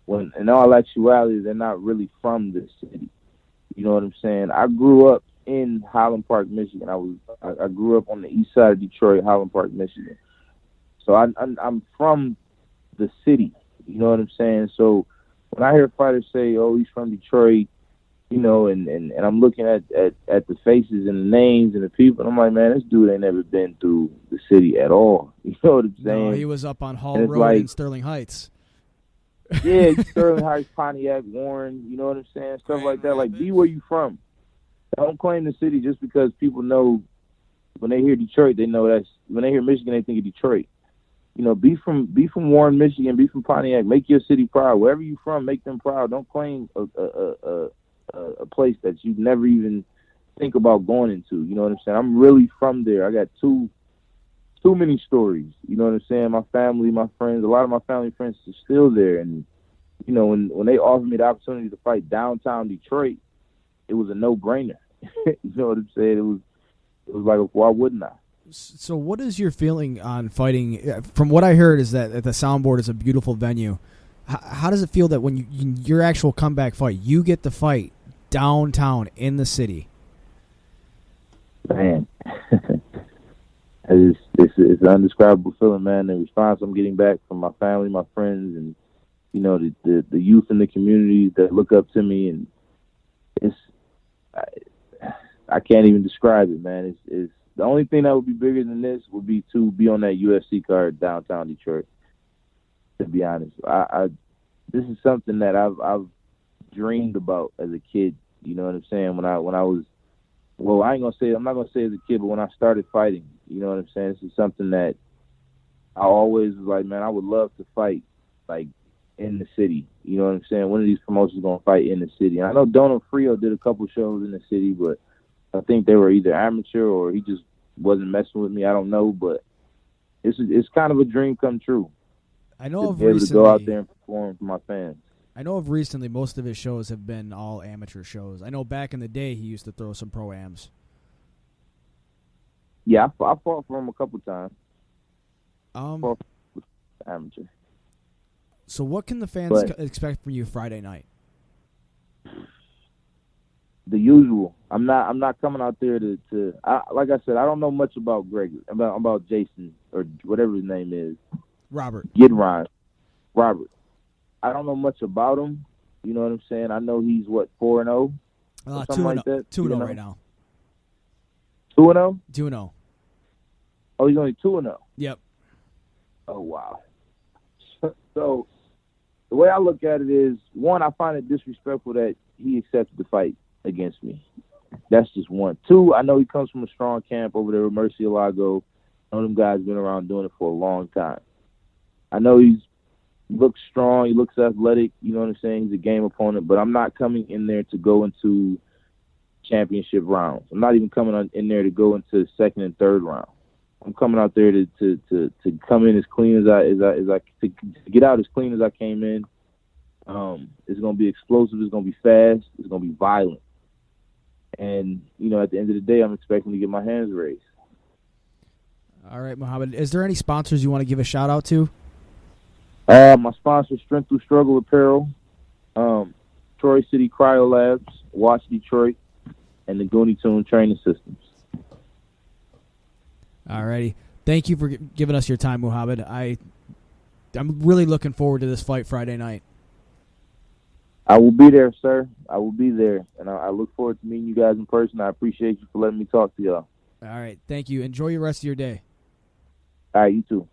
when in all actuality they're not really from the city. You know what I'm saying? I grew up in Highland Park, Michigan. I grew up on the east side of Detroit, Highland Park, Michigan. So I'm from the city. You know what I'm saying? So when I hear fighters say, "Oh, he's from Detroit," you know, and I'm looking at the faces and the names and the people, and I'm like, man, this dude ain't never been through the city at all. You know what I'm saying? No, he was up on Hall And it's Road like- in Sterling Heights. Yeah, Sterling Heights, Pontiac, Warren, you know what I'm saying? Stuff like that. Like, be where you from. Don't claim the city just because people know when they hear Detroit, they know that's when they hear Michigan, they think of Detroit. You know, be from Warren, Michigan, be from Pontiac, make your city proud. Wherever you from, make them proud. Don't claim a place that you never even think about going into. You know what I'm saying? I'm really from there. I got too many stories. You know what I'm saying? My family, my friends, a lot of my family and friends are still there. And, you know, when they offered me the opportunity to fight downtown Detroit, it was a no-brainer. You know what I'm saying? It was like, why wouldn't I? So what is your feeling on fighting? From what I heard is that the Soundboard is a beautiful venue. How does it feel that when your actual comeback fight, you get to fight downtown in the city? Man, it's an indescribable feeling, man. The response I'm getting back from my family, my friends, and, you know, the youth in the community that look up to me, and I can't even describe it, man. It's the only thing that would be bigger than this would be to be on that UFC card downtown Detroit. To be honest, this is something that I've dreamed about as a kid. You know what I'm saying? When I was, well, I'm not gonna say as a kid, but when I started fighting, you know what I'm saying? This is something that I always was like, man, I would love to fight like in the city. You know what I'm saying? One of these promotions gonna fight in the city. And I know Donald Frio did a couple shows in the city, but I think they were either amateur or he just wasn't messing with me. I don't know, but it's kind of a dream come true. I know to of be able to recently. go out there and perform for my fans. I know of recently most of his shows have been all amateur shows. I know back in the day he used to throw some pro-ams. Yeah, I fought for him a couple times. Um, Amateur. So what can the fans But- expect from you Friday night? The usual. I'm not coming out there to like I said, I don't know much about about Jason or whatever his name is. Robert. Gidron. Robert. I don't know much about him. You know what I'm saying? I know he's 4-0? Something like that. 2-0 right now. 2-0? 2-0. Oh, he's only 2-0. Yep. Oh, wow. So the way I look at it is, one, I find it disrespectful that he accepted the fight against me. That's just one. Two, I know he comes from a strong camp over there with Murcielago. I know them guys been around doing it for a long time. I know he looks strong, he looks athletic, you know what I'm saying? He's a game opponent, but I'm not coming in there to go into championship rounds. I'm not even coming in there to go into the second and third round. I'm coming out there to come in as clean as I to get out as clean as I came in. It's gonna be explosive. It's gonna be fast. It's gonna be violent. And you know, at the end of the day, I'm expecting to get my hands raised. All right, Muhammad. Is there any sponsors you want to give a shout out to? My sponsor, Strength Through Struggle Apparel, Troy City Cryo Labs, Watch Detroit, and the Goonie Tune Training Systems. All righty. Thank you for giving us your time, Muhammad. I'm really looking forward to this fight Friday night. I will be there, sir. I will be there, and I look forward to meeting you guys in person. I appreciate you for letting me talk to y'all. All right. Thank you. Enjoy your rest of your day. All right, you too.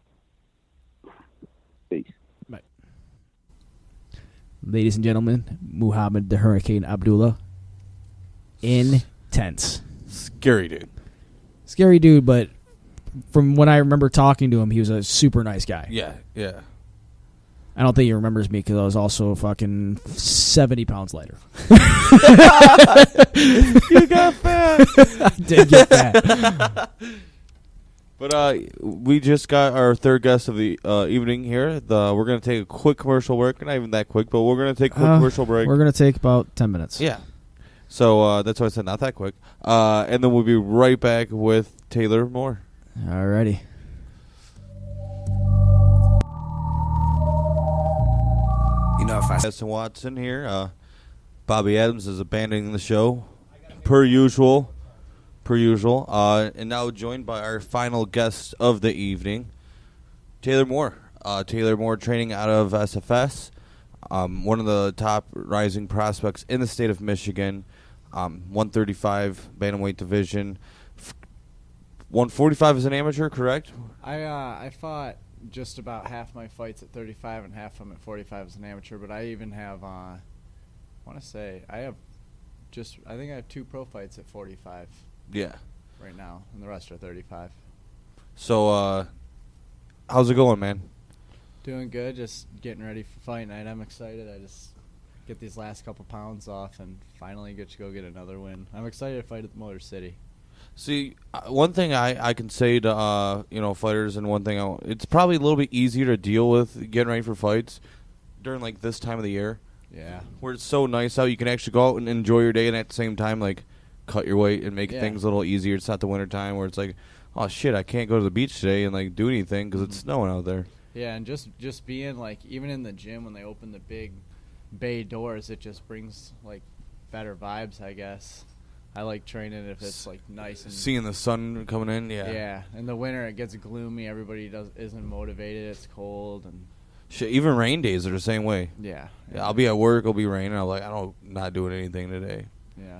Peace. Bye. Ladies and gentlemen, Muhammed the Hurricane Abdullah. Intense. Scary dude. Scary dude, but from when I remember talking to him, he was a super nice guy. Yeah, yeah. I don't think he remembers me because I was also fucking 70 pounds lighter. You got fat. I did get fat. But we just got our third guest of the evening here. We're going to take a quick commercial break. Not even that quick, but we're going to take a quick commercial break. We're going to take about 10 minutes. Yeah. So that's why I said not that quick. And then we'll be right back with Taylor Moore. All righty. You know, if I Justin Watson here. Bobby Adams is abandoning the show, per usual. And now joined by our final guest of the evening, Taylor Moore. Taylor Moore, training out of SFS. One of the top rising prospects in the state of Michigan. 135 bantamweight division. 145 as an amateur, correct? I fought just about half my fights at 35 and half of them at 45 as an amateur, but I even have, I think I have 2 pro fights at 45. Yeah. Right now, and the rest are 35. So, how's it going, man? Doing good, just getting ready for fight night. I'm excited. I just get these last couple pounds off and finally get to go get another win. I'm excited to fight at the Motor City. See, one thing I can say to fighters, and one thing it's probably a little bit easier to deal with getting ready for fights during like this time of the year. Yeah. Where it's so nice out, you can actually go out and enjoy your day, and at the same time like cut your weight and make things a little easier. It's not the winter time where it's like, oh shit, I can't go to the beach today and like do anything because it's snowing out there. Yeah, and just being like, even in the gym when they open the big bay doors, it just brings like better vibes, I guess. I like training if it's like nice and seeing the sun coming in. Yeah. In the winter it gets gloomy. Everybody isn't motivated. It's cold and shit. Even rain days are the same way. Yeah. I'll be at work. It'll be raining. I'm like, not doing anything today. Yeah.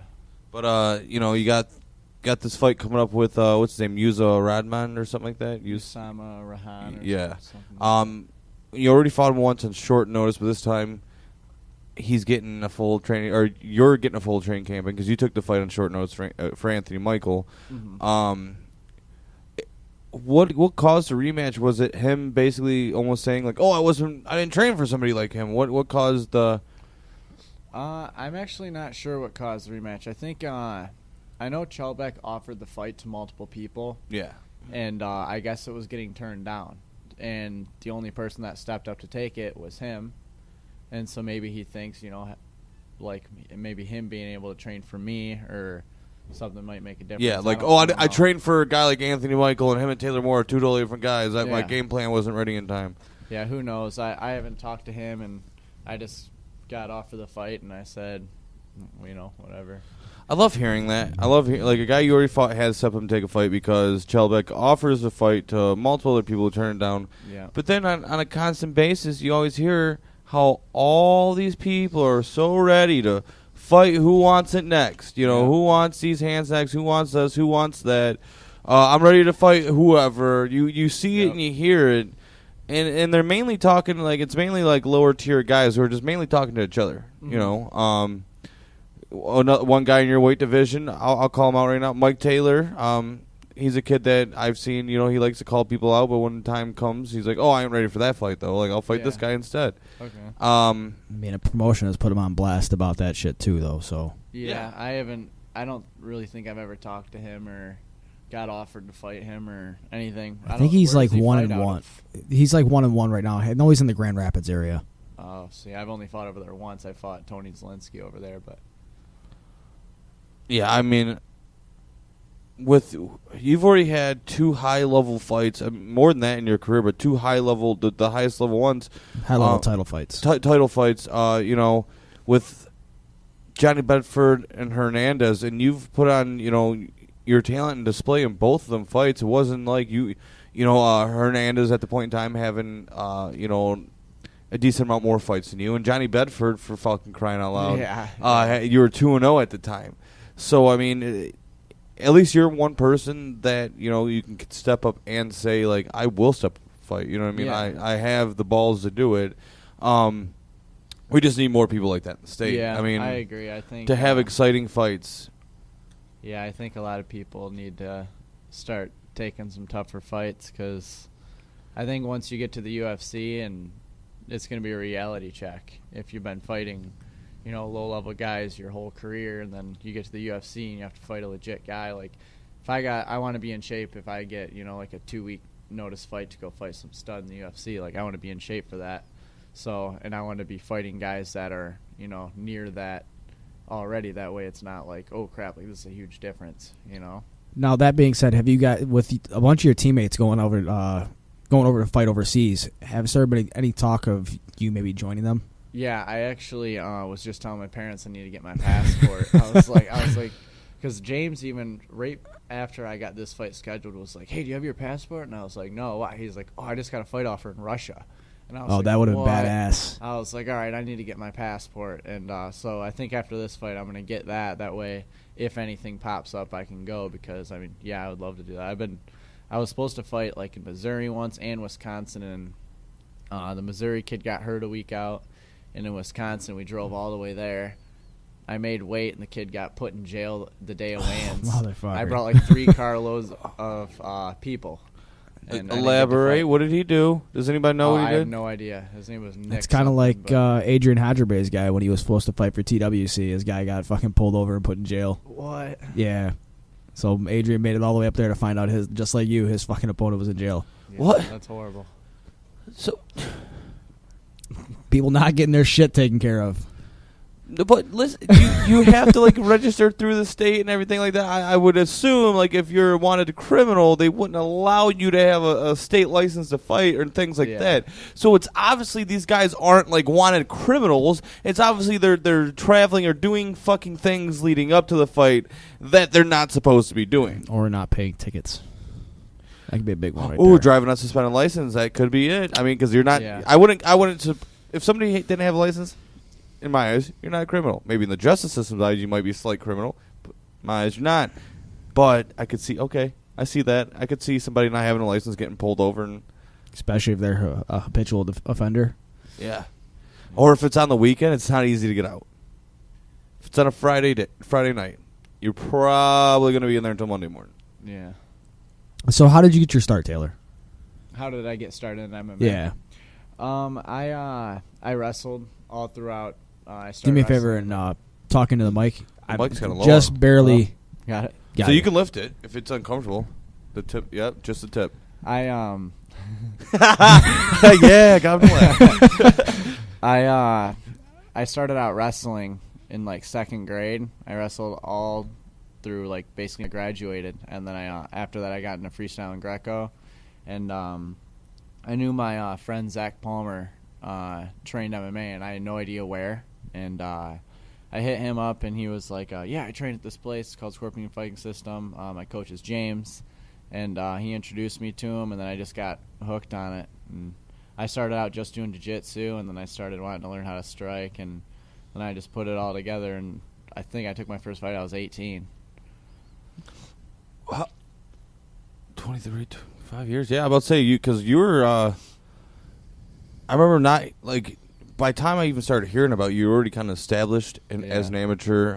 But you got this fight coming up with what's his name, Yuza Radman or something like that. Usama Rahan. Yeah. Something. You already fought him once on short notice, but this time he's getting a full training, or you're getting a full training camp because you took the fight on short notice for Anthony Michael. Mm-hmm. What caused the rematch? Was it him basically almost saying like, "Oh, I didn't train for somebody like him"? What caused the? I'm actually not sure what caused the rematch. I think I know Chelbeck offered the fight to multiple people. Yeah. And I guess it was getting turned down, and the only person that stepped up to take it was him. And so maybe he thinks, like maybe him being able to train for me or something might make a difference. Yeah, like, I trained for a guy like Anthony Michael, and him and Taylor Moore are 2 totally different guys. My game plan wasn't ready in time. Yeah, who knows? I haven't talked to him, and I just got off for the fight, and I said, whatever. I love hearing that. I love like a guy you already fought had to step up and take a fight because Chelbeck offers a fight to multiple other people who turn it down. Yeah. But then on a constant basis, you always hear how all these people are so ready to fight who wants it next. Who wants these hands next, who wants this, who wants that. I'm ready to fight whoever. You see it and you hear it. And they're mainly talking, like, it's mainly like lower tier guys who are just mainly talking to each other. Mm-hmm. One guy in your weight division, I'll call him out right now, Mike Taylor. He's a kid that I've seen, he likes to call people out, but when the time comes, he's like, oh, I ain't ready for that fight, though. Like, I'll fight this guy instead. Okay. I mean, a promotion has put him on blast about that shit, too, though, so. Yeah. I don't really think I've ever talked to him or got offered to fight him or anything. I think he's like 1-1. He's like 1-1 right now. I know he's in the Grand Rapids area. Oh, see, I've only fought over there once. I fought Tony Zielinski over there, but. Yeah, I mean, you've already had 2 high-level fights, more than that in your career, but 2 high-level, the highest level ones. High-level title fights. Title fights, with Johnny Bedford and Hernandez, and you've put on, your talent and display in both of them fights. It wasn't like Hernandez at the point in time having, a decent amount more fights than you, and Johnny Bedford, for fucking crying out loud. Yeah. You were 2-0 at the time. So, I mean, at least you're one person that, you can step up and say, like, I will step up and fight. You know what I mean? Yeah. I have the balls to do it. We just need more people like that in the state. Yeah, I mean, I agree. I think to have exciting fights. Yeah, I think a lot of people need to start taking some tougher fights because I think once you get to the UFC, and it's going to be a reality check if you've been fighting low-level guys your whole career, and then you get to the UFC and you have to fight a legit guy. Like, I want to be in shape if I get, like a 2-week notice fight to go fight some stud in the UFC. Like, I want to be in shape for that. So, and I want to be fighting guys that are, near that already. That way it's not like, oh, crap, like this is a huge difference, Now, that being said, have you got, with a bunch of your teammates going over to fight overseas, have there been any talk of you maybe joining them? Yeah, I actually was just telling my parents I need to get my passport. I was like, Because James even right after I got this fight scheduled was like, "Hey, do you have your passport?" And I was like, "No." Why? He's like, "Oh, I just got a fight offer in Russia." And I was like, that would have been "What?" badass. I was like, "All right, I need to get my passport." And so I think after this fight, I'm gonna get that. That way, if anything pops up, I can go. Because I mean, yeah, I would love to do that. I was supposed to fight like in Missouri once and Wisconsin, and the Missouri kid got hurt a week out, and in Wisconsin we drove all the way there. I made weight, and the kid got put in jail the day of weigh-ins. Motherfucker. I brought like 3 carloads of people. And Elaborate. What did he do? Does anybody know what he I did? have no idea. His name was Nick. It's kind of something, like Adrian Hadrabay's guy when he was supposed to fight for TWC. His guy got fucking pulled over and put in jail. what? Yeah. So Adrian made it all the way up there to find out just like you, his fucking opponent was in jail. Yeah, What? That's horrible. So, People not getting their shit taken care of. but listen, you have to like register through the state and everything like that. I would assume like if you're a wanted criminal, they wouldn't allow you to have a state license to fight or things like that. So it's obviously these guys aren't like wanted criminals. It's obviously they're traveling or doing fucking things leading up to the fight that they're not supposed to be doing. Or not paying tickets. That could be a big one right Oh, there. driving on suspended license, that could be it. I mean, because you're not. Yeah. I wouldn't. If somebody didn't have a license, in my eyes, you're not a criminal. Maybe in the justice system's eyes, you might be a slight criminal. But in my eyes, you're not. But I could see. Okay, I see that. I could see somebody not having a license getting pulled over, and Especially if they're a habitual offender. yeah. Or if it's on the weekend, it's not easy to get out. If it's on a Friday night, you're probably going to be in there until Monday morning. Yeah. So how did you get your start, Taylor? How did I get started in MMA? Yeah. I wrestled all throughout. I started Do me a favor wrestling. and talk into the mic. The mic's kinda low. Just barely. Got it. got So it. you can lift it if it's uncomfortable. The tip, yep, just the tip. I Yeah, God bless. I started out wrestling in like 2nd grade. I wrestled all through like basically graduated, and then I after that I got into freestyle and Greco, and I knew my friend Zach Palmer trained MMA, and I had no idea where, and I hit him up, and he was like, yeah, I train at this place. It's called Scorpion Fighting System. My coach is James, and he introduced me to him, and then I just got hooked on it. And I started out just doing jiu-jitsu, and then I started wanting to learn how to strike, and then I just put it all together, and I think I took my first fight. I was 18. 23, 5 years. Yeah, I'm about to say you because you were. I remember not like by the time I even started hearing about you, you were already kind of established as an amateur.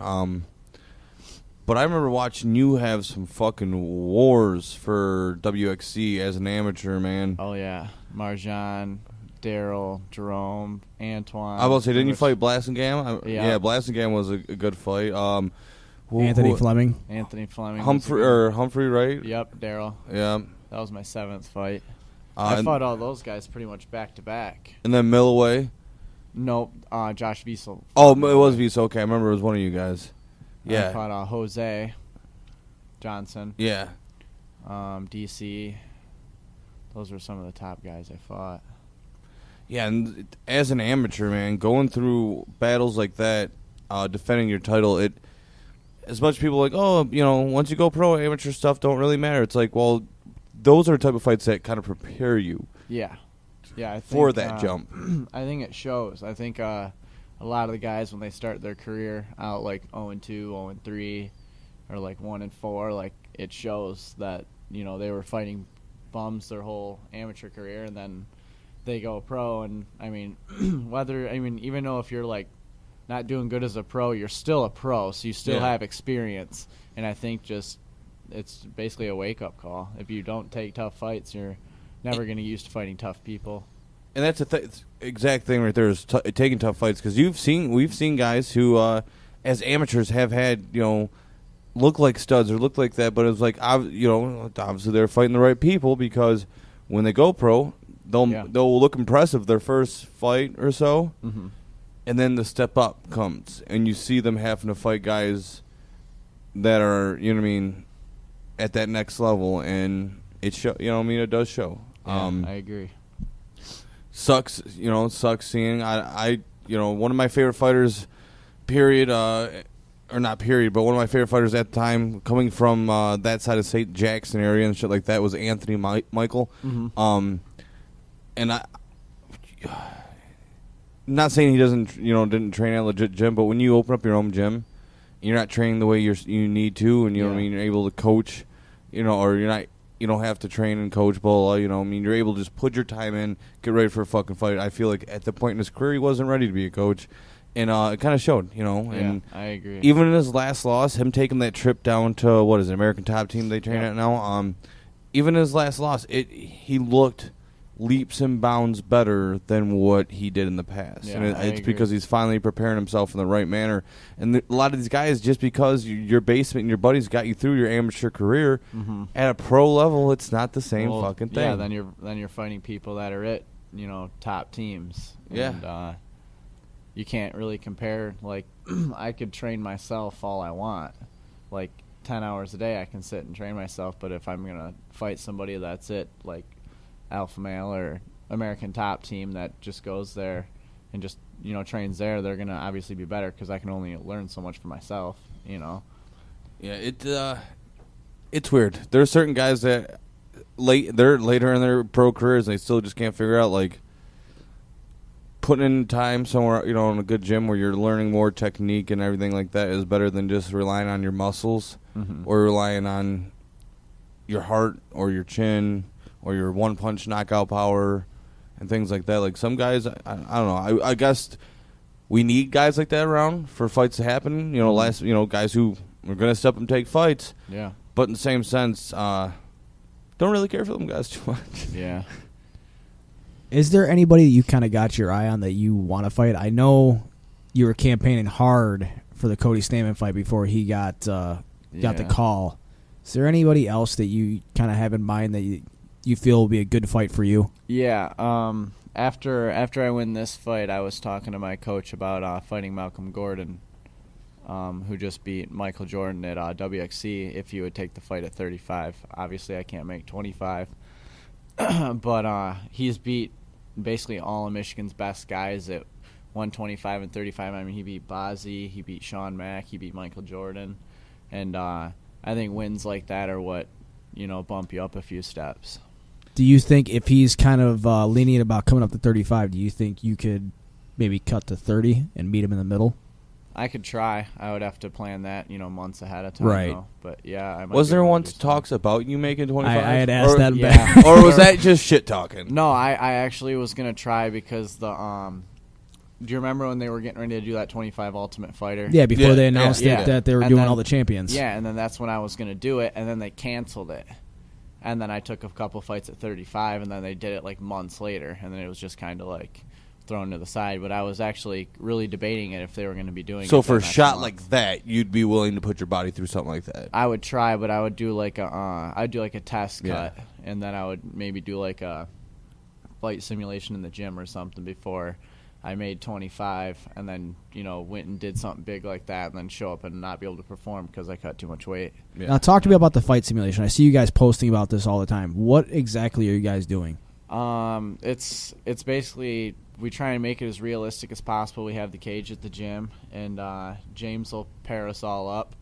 But I remember watching you have some fucking wars for WXC as an amateur, man. Oh yeah, Marjan, Daryl, Jerome, Antoine. I will say, didn't you fight Blasingam? Yeah. Blasingam was a good fight. Anthony Fleming. Anthony Fleming. Humphrey, right? Yep, Daryl. Yeah. That was my 7th fight. I and, fought all those guys pretty much back to back. and then Milloway. Nope, Josh Wiesel. Oh, it was Visa. Okay, I remember it was one of you guys. I Yeah. fought Jose Johnson. Yeah. DC. Those were some of the top guys I fought. Yeah, and as an amateur, man, going through battles like that, defending your title, as much people like, oh, once you go pro, amateur stuff don't really matter. It's like, well, those are the type of fights that kind of prepare you Yeah. Yeah, I think, for that jump. I think it shows. I think a lot of the guys, when they start their career out like 0-2, 0-3, or like 1-4, like it shows that, they were fighting bums their whole amateur career, and then they go pro. And I mean, even though if you're like not doing good as a pro, you're still a pro, so you still have experience. And I think just it's basically a wake-up call. If you don't take tough fights, you're never going to get used to fighting tough people. And that's the exact thing right there is taking tough fights, because we've seen guys who, as amateurs, have had look like studs or look like that, but it's like obviously they're fighting the right people, because when they go pro, they'll look impressive their first fight or so. Mm-hmm. And then the step up comes, and you see them having to fight guys that are, at that next level, and it it does show. Yeah, I agree. Sucks seeing. I one of my favorite fighters, period, or not period, but one of my favorite fighters at the time, coming from that side of St. Jackson area and shit like that, was Anthony Michael. Mm-hmm. And I, not saying he didn't train at a legit gym, but when you open up your own gym, you're not training the way you need to, and you know what I mean, you're able to coach, or you don't have to train and coach, blah, you know what I mean, you're able to just put your time in, get ready for a fucking fight. I feel like at the point in his career, he wasn't ready to be a coach. And it kind of showed, and I agree. Even in his last loss, him taking that trip down to, what is it, American Top Team they train at now, even in his last loss, he looked leaps and bounds better than what he did in the past. Yeah, and it's agree. because he's finally preparing himself in the right manner. And a lot of these guys, just because your basement and your buddies got you through your amateur career, at a pro level, it's not the same fucking thing. Yeah, then you're fighting people that are at, top teams. Yeah. And, you can't really compare. Like, I could train myself all I want. Like, 10 hours a day I can sit and train myself, but if I'm going to fight somebody that's it, like Alpha Male or American Top Team that just goes there and just, trains there, they're going to obviously be better because I can only learn so much for myself, Yeah, it's weird. There are certain guys that they're later in their pro careers and they still just can't figure out, like, putting in time somewhere, in a good gym where you're learning more technique and everything like that is better than just relying on your muscles or relying on your heart or your chin or your one-punch knockout power and things like that. Like, some guys, I don't know. I guess we need guys like that around for fights to happen. Guys who are going to step up and take fights. Yeah. But in the same sense, don't really care for them guys too much. Yeah. Is there anybody that you kind of got your eye on that you want to fight? I know you were campaigning hard for the Cody Stamann fight before he got the call. Is there anybody else that you kind of have in mind that you feel will be a good fight for you? Yeah. After I win this fight, I was talking to my coach about fighting Malcolm Gordon, who just beat Michael Jordan at WXC, if he would take the fight at 35. Obviously, I can't make 25. But he's beat basically all of Michigan's best guys at 125 and 35. I mean, he beat Bazzi, he beat Sean Mack, he beat Michael Jordan. And I think wins like that are what, bump you up a few steps. Do you think if he's kind of lenient about coming up to 35, do you think you could maybe cut to 30 and meet him in the middle? I could try. I would have to plan that, months ahead of time. Right. Though. But, yeah. Was there once talks about you making 25? I had asked that back. Or was that just shit talking? No, I actually was going to try because the do you remember when they were getting ready to do that 25 Ultimate Fighter? Yeah, before they announced that they were doing all the champions. Yeah, and then that's when I was going to do it, and then they canceled it. And then I took a couple fights at 35, and then they did it like months later, and then it was just kind of like thrown to the side. But I was actually really debating it if they were going to be doing it. So for a shot like that, you'd be willing to put your body through something like that? I would try, but I would do like a test cut, and then I would maybe do like a flight simulation in the gym or something before I made 25, and then went and did something big like that, and then show up and not be able to perform because I cut too much weight. Yeah. Now talk to me about the fight simulation. I see you guys posting about this all the time. What exactly are you guys doing? It's basically we try and make it as realistic as possible. We have the cage at the gym, and James will pair us all up,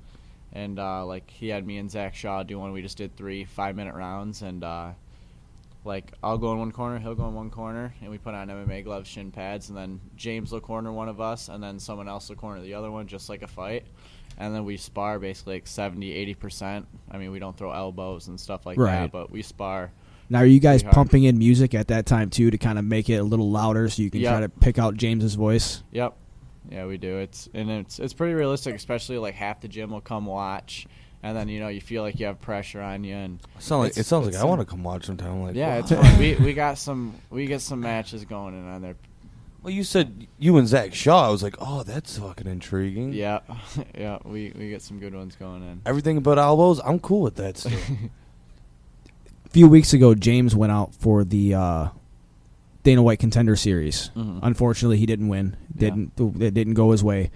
and like he had me and Zach Shaw do one. We just did 3 5-minute rounds, and like I'll go in one corner, he'll go in one corner, and we put on MMA gloves, shin pads, and then James will corner one of us, and then someone else will corner the other one, just like a fight. And then we spar basically like 70-80%. I mean, we don't throw elbows and stuff like that, but we spar. Now, are you guys pumping in music at that time too to kind of make it a little louder so you can try to pick out James's voice? Yep. Yeah, we do. It's pretty realistic, especially like half the gym will come watch. And then you feel like you have pressure on you, and it sounds like I want to come watch sometime. Like, yeah, it's fun. we get some matches going on there. Well, you said you and Zach Shaw. I was like, oh, that's fucking intriguing. Yeah, yeah, we get some good ones going in. Everything but elbows, I'm cool with that stuff. A few weeks ago, James went out for the Dana White Contender Series. Mm-hmm. Unfortunately, he didn't win. It didn't go his way.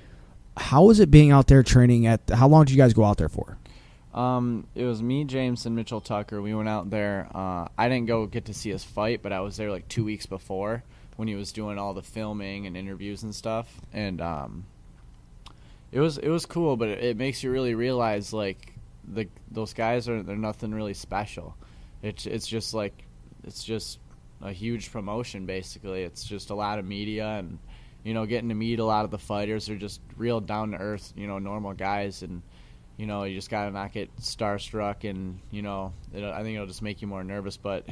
How is it being out there training how long did you guys go out there for? It was me, James, and Mitchell Tucker. We went out there. I didn't go get to see his fight, but I was there like 2 weeks before when he was doing all the filming and interviews and stuff. And It was cool, but it makes you really realize like those guys they're nothing really special. It's just a huge promotion basically. It's just a lot of media and getting to meet a lot of the fighters. They're just real down to earth, normal guys, and you just gotta not get starstruck, and I think it'll just make you more nervous. But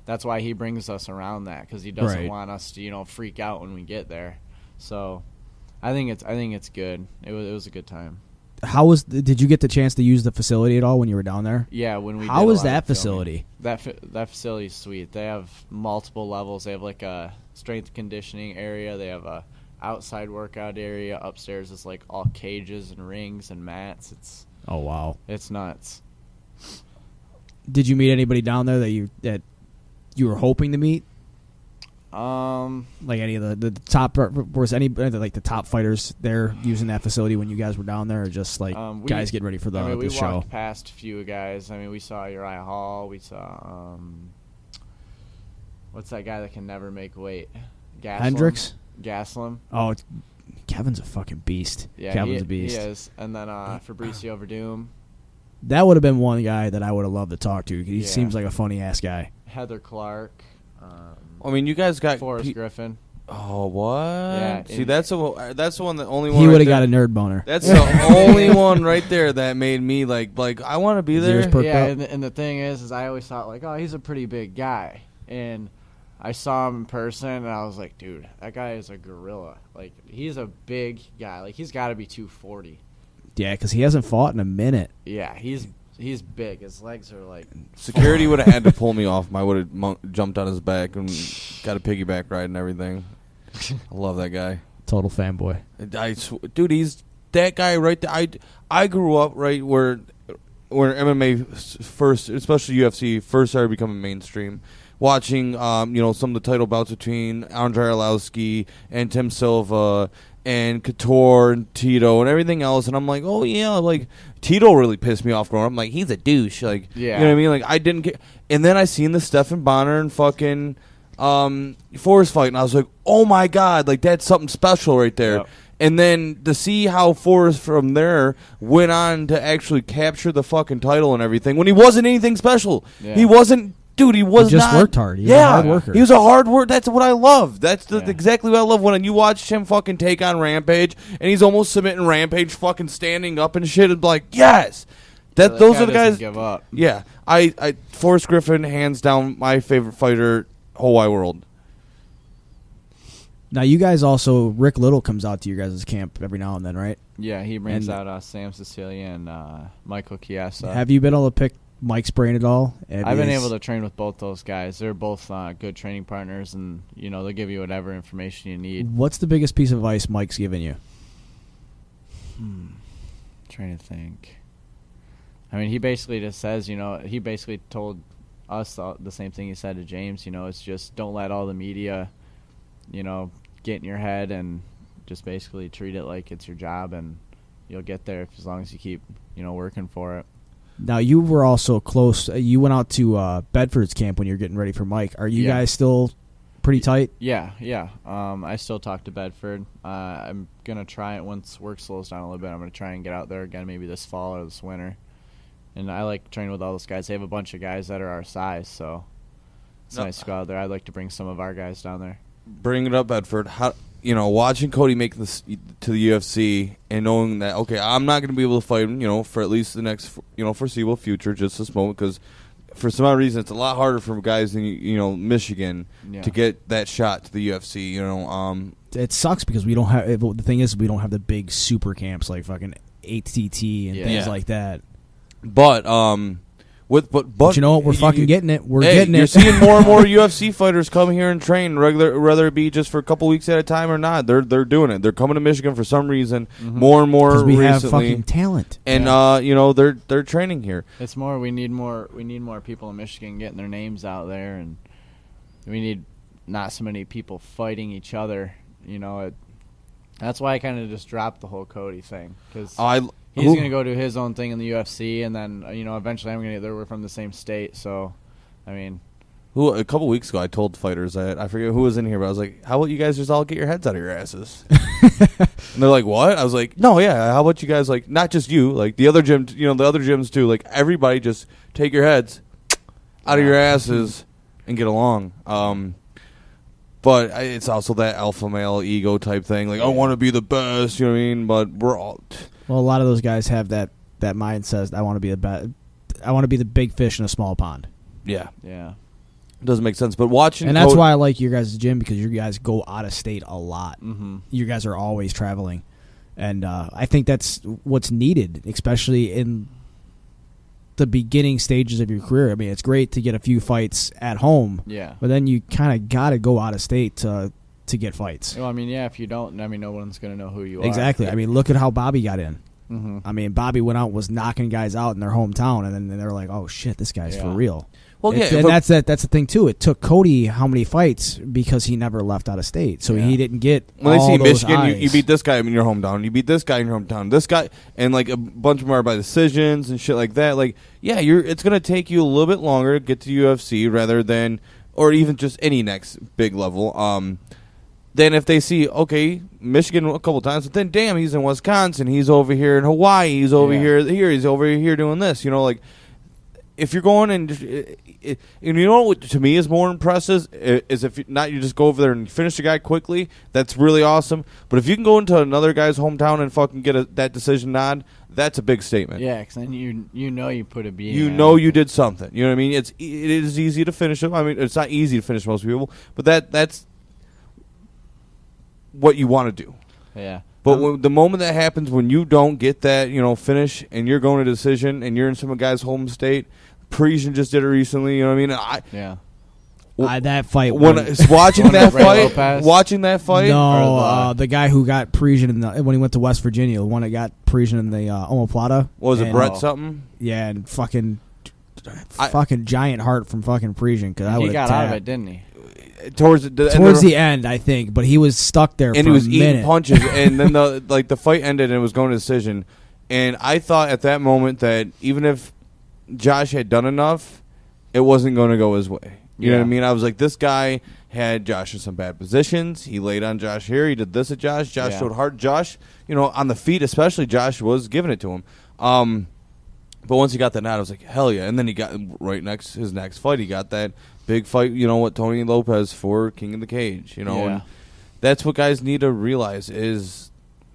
that's why he brings us around that, because he doesn't want us to freak out when we get there. So I think it's good. It was a good time. Did you get the chance to use the facility at all when you were down there? Yeah, when we. How was that facility? That facility is sweet. They have multiple levels. They have like a strength conditioning area. They have a outside workout area. Upstairs is like all cages and rings and mats. Oh wow, it's nuts. Did you meet anybody down there that you were hoping to meet? Like any of the top, was any like the top fighters there using that facility when you guys were down there, or just like guys getting ready for the we show? Walked past a few guys. I mean, we saw Uriah Hall. We saw what's that guy that can never make weight? Hendricks. Gaslam. Oh, Kevin's a fucking beast. Yeah, Kevin's a beast. He is. And then Fabricio Verdum. That would have been one guy that I would have loved to talk to. He seems like a funny ass guy. Heather Clark. I mean, you guys got Forrest Griffin. Oh, what? Yeah. See, that's the one. The only one. He would have got a nerd boner. That's the only one right there that made me like I want to be there. Yeah, and the thing is I always thought like, oh, he's a pretty big guy, and I saw him in person, and I was like, dude, that guy is a gorilla. Like, he's a big guy. Like, he's got to be 240. Yeah, because he hasn't fought in a minute. Yeah, he's big. His legs are like... Security would have had to pull me off. I would have jumped on his back and got a piggyback ride and everything. I love that guy. Total fanboy. Dude, he's that guy right there. I grew up right where MMA first, especially UFC, first started becoming mainstream. Watching, some of the title bouts between Andrei Arlovski and Tim Silva and Couture and Tito and everything else, and I'm like, oh yeah, like Tito really pissed me off growing up. I'm like, he's a douche, like, yeah. You know what I mean? Like, I didn't get, and then I seen the Stephan Bonner and fucking Forrest fight, and I was like, oh my god, like that's something special right there. Yep. And then to see how Forrest from there went on to actually capture the fucking title and everything when he wasn't anything special. Yeah. He wasn't. Dude, he was just not, worked hard. He was a hard worker. He was a hard worker. That's what I love. That's exactly what I love when you watch him fucking take on Rampage, and he's almost submitting Rampage, fucking standing up and shit. And like, yes, those are the guys. Give up. Yeah, I Forrest Griffin, hands down, my favorite fighter, whole wide world. Now, you guys also, Rick Little comes out to your guys' camp every now and then, right? Yeah, he brings out Sam Cecilia and Michael Chiesa. Have you been able to pick Mike's brain at all? I've been able to train with both those guys. They're both good training partners, and they'll give you whatever information you need. What's the biggest piece of advice Mike's given you? Trying to think. I mean, he basically just says, he basically told us the same thing he said to James. It's just don't let all the media, get in your head, and just basically treat it like it's your job, and you'll get there as long as you keep, working for it. Now, you were also close. You went out to Bedford's camp when you were getting ready for Mike. Are you guys still pretty tight? Yeah. I still talk to Bedford. I'm going to try it once work slows down a little bit. I'm going to try and get out there again maybe this fall or this winter. And I like training with all those guys. They have a bunch of guys that are our size, so it's nice to go out there. I'd like to bring some of our guys down there. Bring it up, Bedford. How, watching Cody make this to the UFC and knowing that, okay, I'm not going to be able to fight him, for at least the next, foreseeable future, just this moment, because for some odd reason, it's a lot harder for guys in, Michigan to get that shot to the UFC, It sucks because we don't have, the thing is, we don't have the big super camps like fucking ATT and things like that. But, But you know what? We're fucking getting it. We're getting it. You're seeing more and more UFC fighters come here and train, whether it be just for a couple weeks at a time or not. They're doing it. They're coming to Michigan for some reason. Mm-hmm. More and more because we recently. have fucking talent. And they're training here. It's more. We need more people in Michigan getting their names out there, and we need not so many people fighting each other. That's why I kind of just dropped the whole Cody thing, because he's going to go do his own thing in the UFC, and then eventually I'm going to get there. We're from the same state, so I mean, a couple weeks ago I told fighters I forget who was in here, but I was like, how about you guys just all get your heads out of your asses? And they're like, what? I was like, no, yeah, how about you guys, like, not just you, like, the other gym, the other gyms too, like, everybody just take your heads out of your asses and get along. But it's also that alpha male ego type thing, like, I want to be the best, you know what I mean? But we're all... Well, a lot of those guys have that mindset, I want to be the best. I want to be the big fish in a small pond. Yeah. Yeah. It doesn't make sense. But watching... And that's why I like your guys' gym, because you guys go out of state a lot. Mm-hmm. You guys are always traveling. And I think that's what's needed, especially in the beginning stages of your career. I mean, it's great to get a few fights at home. Yeah. But then you kind of got to go out of state to get fights. Well, I mean, yeah, if you don't, I mean, no one's going to know who you are. Exactly. I mean, look at how Bobby got in. Mm-hmm. I mean, Bobby went out and was knocking guys out in their hometown, and then they're like, "Oh shit, this guy's for real." Well, yeah, and that's the thing too. It took Cody how many fights because he never left out of state, so he didn't get. When all they see those Michigan, you eyes. beat this guy in your hometown. You beat this guy in your hometown. This guy, and like a bunch of them are by decisions and shit like that. Like, yeah, it's gonna take you a little bit longer to get to UFC rather than, or even just any next big level. Then if they see, okay, Michigan a couple times, but then damn, he's in Wisconsin, he's over here in Hawaii, he's over here, he's over here doing this. You know, like, if you're going and you know what to me is more impressive is if you just go over there and finish the guy quickly. That's really awesome. But if you can go into another guy's hometown and fucking get that decision nod, that's a big statement. Yeah, because then you know you put a beat. You know you did something. You know what I mean? It is easy to finish him. I mean, it's not easy to finish most people, but that's what you want to do. Yeah. But the moment that happens when you don't get that, finish, and you're going to decision, and you're in some guy's home state, Parisian just did it recently. You know what I mean? That fight. Watching that fight. No, the guy who got Parisian when he went to West Virginia, the one that got Parisian in the omoplata. What was it, Brett something? Yeah, and fucking giant heart from fucking Parisian. Cause he got out of it, didn't he? Towards the end, I think, but he was stuck there and for a minute. And he was eating punches, and then the fight ended, and it was going to decision. And I thought at that moment that even if Josh had done enough, it wasn't going to go his way. You know what I mean? I was like, this guy had Josh in some bad positions. He laid on Josh here. He did this at Josh. Josh showed hard. Josh, on the feet especially, Josh was giving it to him. But once he got that nod, I was like, hell yeah. And then he got his next fight, he got that big fight, what Tony Lopez for King of the Cage, and that's what guys need to realize is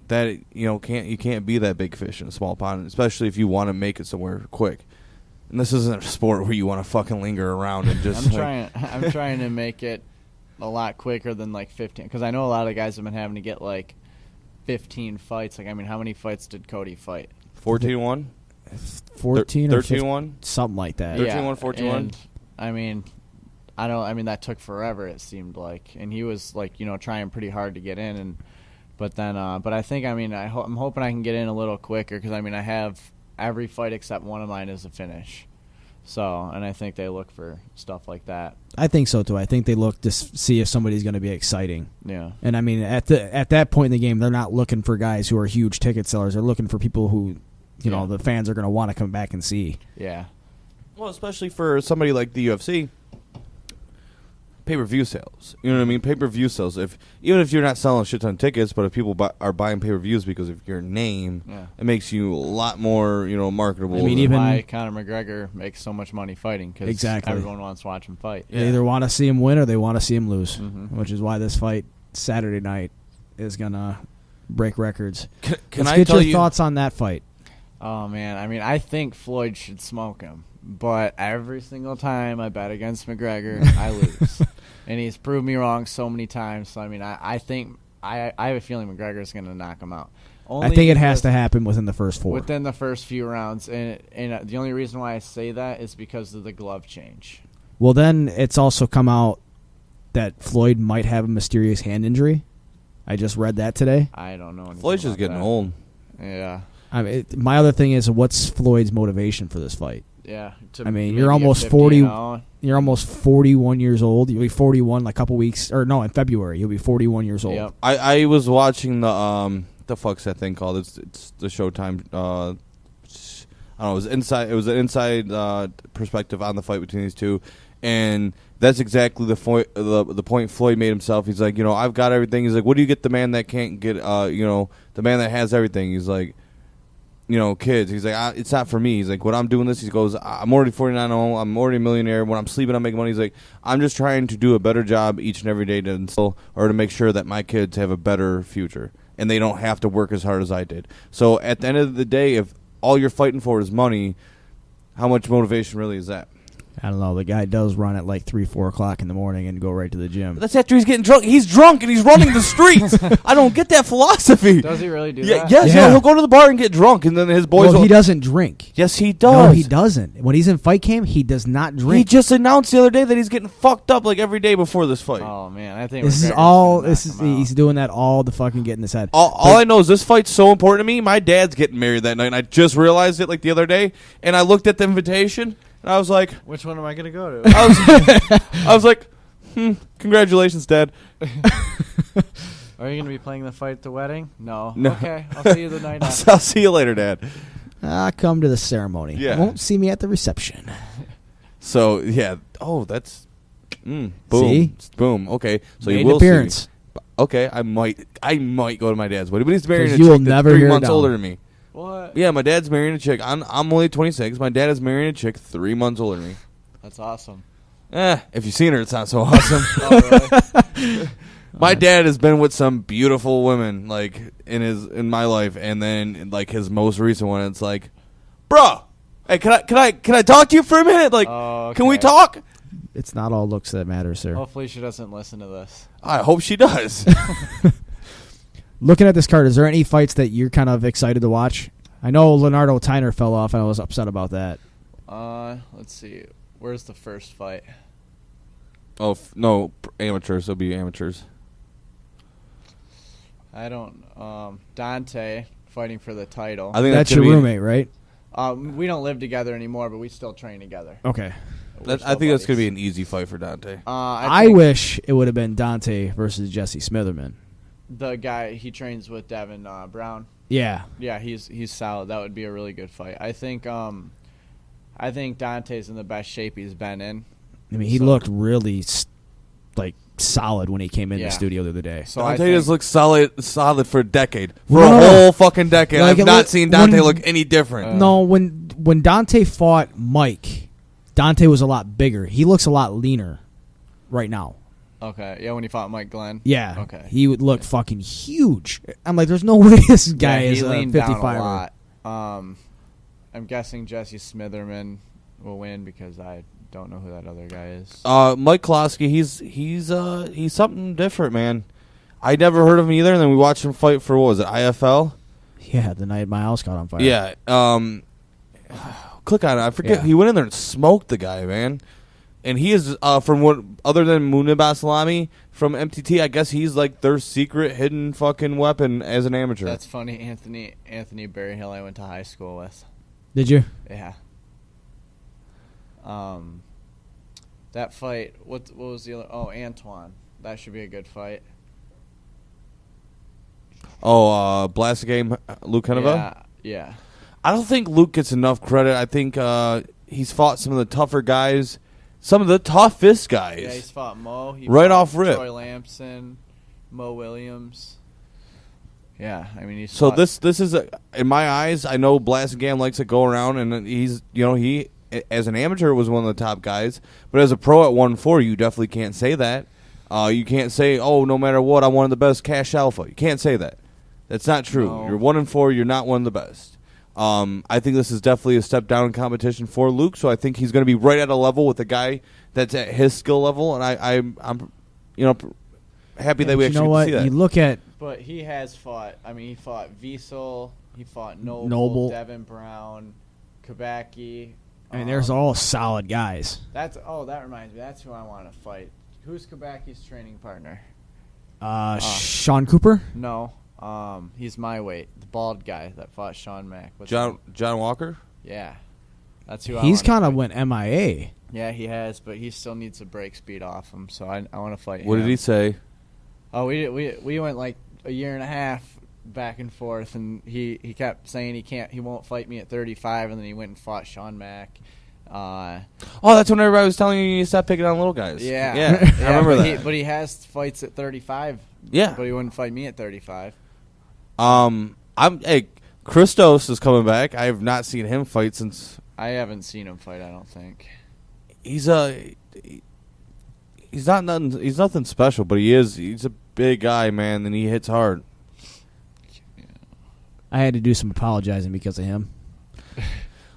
that you can't be that big fish in a small pond, especially if you want to make it somewhere quick. And this isn't a sport where you want to fucking linger around and just. I'm trying to make it a lot quicker than like 15, because I know a lot of guys have been having to get like 15 fights. Like, I mean, how many fights did Cody fight? 14-1. 14 or 13-1, something like that. 13-1, 14-1. I mean, that took forever. It seemed like, and he was like, trying pretty hard to get in, but I think, I'm hoping I can get in a little quicker, because I have every fight except one of mine is a finish. So, and I think they look for stuff like that. I think so too. I think they look to see if somebody's going to be exciting. Yeah. And I mean, at that point in the game, they're not looking for guys who are huge ticket sellers. They're looking for people who, the fans are going to want to come back and see. Yeah. Well, especially for somebody like the UFC, pay-per-view sales. You know what I mean? Pay-per-view sales. Even if you're not selling a shit ton of tickets, but if people are buying pay-per-views because of your name, it makes you a lot more, marketable. I mean, even why Conor McGregor makes so much money fighting, because everyone wants to watch him fight. They either want to see him win or they want to see him lose, which is why this fight Saturday night is gonna break records. Can Let's I get tell your thoughts on that fight? Oh man, I think Floyd should smoke him, but every single time I bet against McGregor, I lose. And he's proved me wrong so many times. So, I think I have a feeling McGregor's going to knock him out. I think it has to happen within the first 4. Within the first few rounds. And the only reason why I say that is because of the glove change. Well, then it's also come out that Floyd might have a mysterious hand injury. I just read that today. I don't know anything Floyd's just getting old. Yeah. My other thing is, what's Floyd's motivation for this fight? Yeah. You're almost 40. You're almost 41 years old. You'll be 41 like a couple weeks, or no, in February you'll be 41 years old. Yep. I was watching the fuck's that thing called? It's the Showtime. I don't know. It was an inside perspective on the fight between these two, And that's exactly the point Floyd made himself. He's like, I've got everything. He's like, what do you get the man that can't get, the man that has everything? He's like, kids. He's like, it's not for me. He's like, when I'm doing this, he goes, I'm already 49 I'm already a millionaire. When I'm sleeping, I'm making money. He's like, I'm just trying to do a better job each and every day to instill or to make sure that my kids have a better future and they don't have to work as hard as I did. So at the end of the day, if all you're fighting for is money, how much motivation really is that? I don't know. The guy does run at like 3, 4 o'clock in the morning and go right to the gym. That's after he's getting drunk. He's drunk and he's running the streets. I don't get that philosophy. Does he really do Yeah, that? yes, Yeah. he'll go to the bar and get drunk, and then his boys. Well, he doesn't drink. Yes, he does. No, he doesn't. When he's in fight camp, he does not He drink. just announced the other day that he's getting fucked up like every day before this fight. Oh man, I think This is McGregor's all. gonna This knock is him out. he's doing that all to fucking get in his head. All I know is this fight's so important to me. My dad's getting married that night, and I just realized it like the other day. And I looked at the invitation, and I was like, Which one am I gonna go to? I was like, congratulations, Dad. Are you gonna be playing the fight at the wedding? No. No. Okay, I'll see you the night after. I'll see you later, Dad. Come to the ceremony. Yeah. Won't see me at the reception. So yeah. Oh, that's boom. See? Boom. Okay. So Made you will an appearance. see me. Okay, I might go to my dad's wedding, but he's marrying a 'Cause you will chick that's never 3 hear it months down. older than me. What? Yeah, my dad's marrying a chick. I'm only 26. My dad is marrying a chick 3 months older than me. That's awesome. If you've seen her, it's not so awesome. Oh, really? My dad has been with some beautiful women, like in my life, and then like his most recent one, it's like, bro, hey, can I talk to you for a minute? Like, Oh, can we okay. talk? It's not all looks that matter, sir. Hopefully she doesn't listen to this. I hope she does. Looking at this card, is there any fights that you're kind of excited to watch? I know Leonardo Tyner fell off, and I was upset about that. Let's see. Where's the first fight? Oh no, amateurs. It'll be amateurs. I don't. Dante fighting for the title. I think That's gonna your be- roommate, right? We don't live together anymore, but we still train together. Okay. We're I still think that's gonna be buddies. an easy fight for Dante. I think wish it would have been Dante versus Jesse Smitherman. the guy he trains with, Devin Brown. Yeah. Yeah, he's solid. That would be a really good fight. I think Dante's in the best shape he's been in. I mean, he So- looked really solid when he came in Yeah. the studio the other day. So I Dante think, has looked solid for a decade. For No, a no, no. whole fucking decade. Like, I've it not look- seen Dante when- look any different. No, when Dante fought Mike, Dante was a lot bigger. He looks a lot leaner right now. okay, yeah, when he fought Mike Glenn. Yeah. Okay. He would look fucking huge. I'm like, there's no way this guy Yeah, is he a leaned down 55. a lot. I'm guessing Jesse Smitherman will win because I don't know who that other guy is. Mike Kolosky, he's something different, man. I never heard of him either, and then we watched him fight for, what was it, IFL? Yeah, the night my house caught on fire. Yeah. Click on it. I forget. Yeah. He went in there and smoked the guy, man. And he is, from what, other than Muhammed Abdullah from MTT, I guess he's like their secret hidden fucking weapon as an amateur. That's funny. Anthony Berryhill I went to high school with. Did you? Yeah. That fight, what was the other? Oh, Antoine. That should be a good fight. Blast game, Luke Henneva? Yeah. I don't think Luke gets enough credit. I think he's fought some of the tougher guys, some of the toughest guys. Yeah, he's fought Mo. He Right fought off rip. Troy Lampson, Mo Williams. Yeah, I mean he's So fought, this is in my eyes. I know Blasingame likes to go around, and he's he as an amateur was one of the top guys, but as a pro at 1-4, you definitely can't say that. You can't say, oh, no matter what, I'm one of the best cash alpha. You can't say that. That's not true. No. You're 1-4. You're not one of the best. I think this is definitely a step down in competition for Luke. So I think he's going to be right at a level with a guy that's at his skill level, and I'm happy that we But actually you know what? see that. You look at but he has fought. I mean, he fought Wiesel, he fought Noble. Devin Brown, Kabacki. I mean, there's all solid guys. That reminds me. That's who I want to fight. Who's Kabacki's training partner? Sean Cooper. No, he's my weight. The bald guy that fought Sean Mack. What's John his- Walker. Yeah, that's who. He's kind of went MIA. Yeah, he has, but he still needs a break speed off him. So I want to fight him. What did he say? Oh, we went like a year and a half back and forth, and he kept saying he won't fight me at 35, and then he went and fought Sean Mack. Oh, that's when everybody was telling you stop picking on little guys. Yeah. Yeah, I remember that. But he has fights at 35. Yeah. But he wouldn't fight me at 35. Christos is coming back. I have not seen him fight since. I haven't seen him fight, I don't think. He's nothing special, but he's a big guy, man, and he hits hard. Yeah. I had to do some apologizing because of him.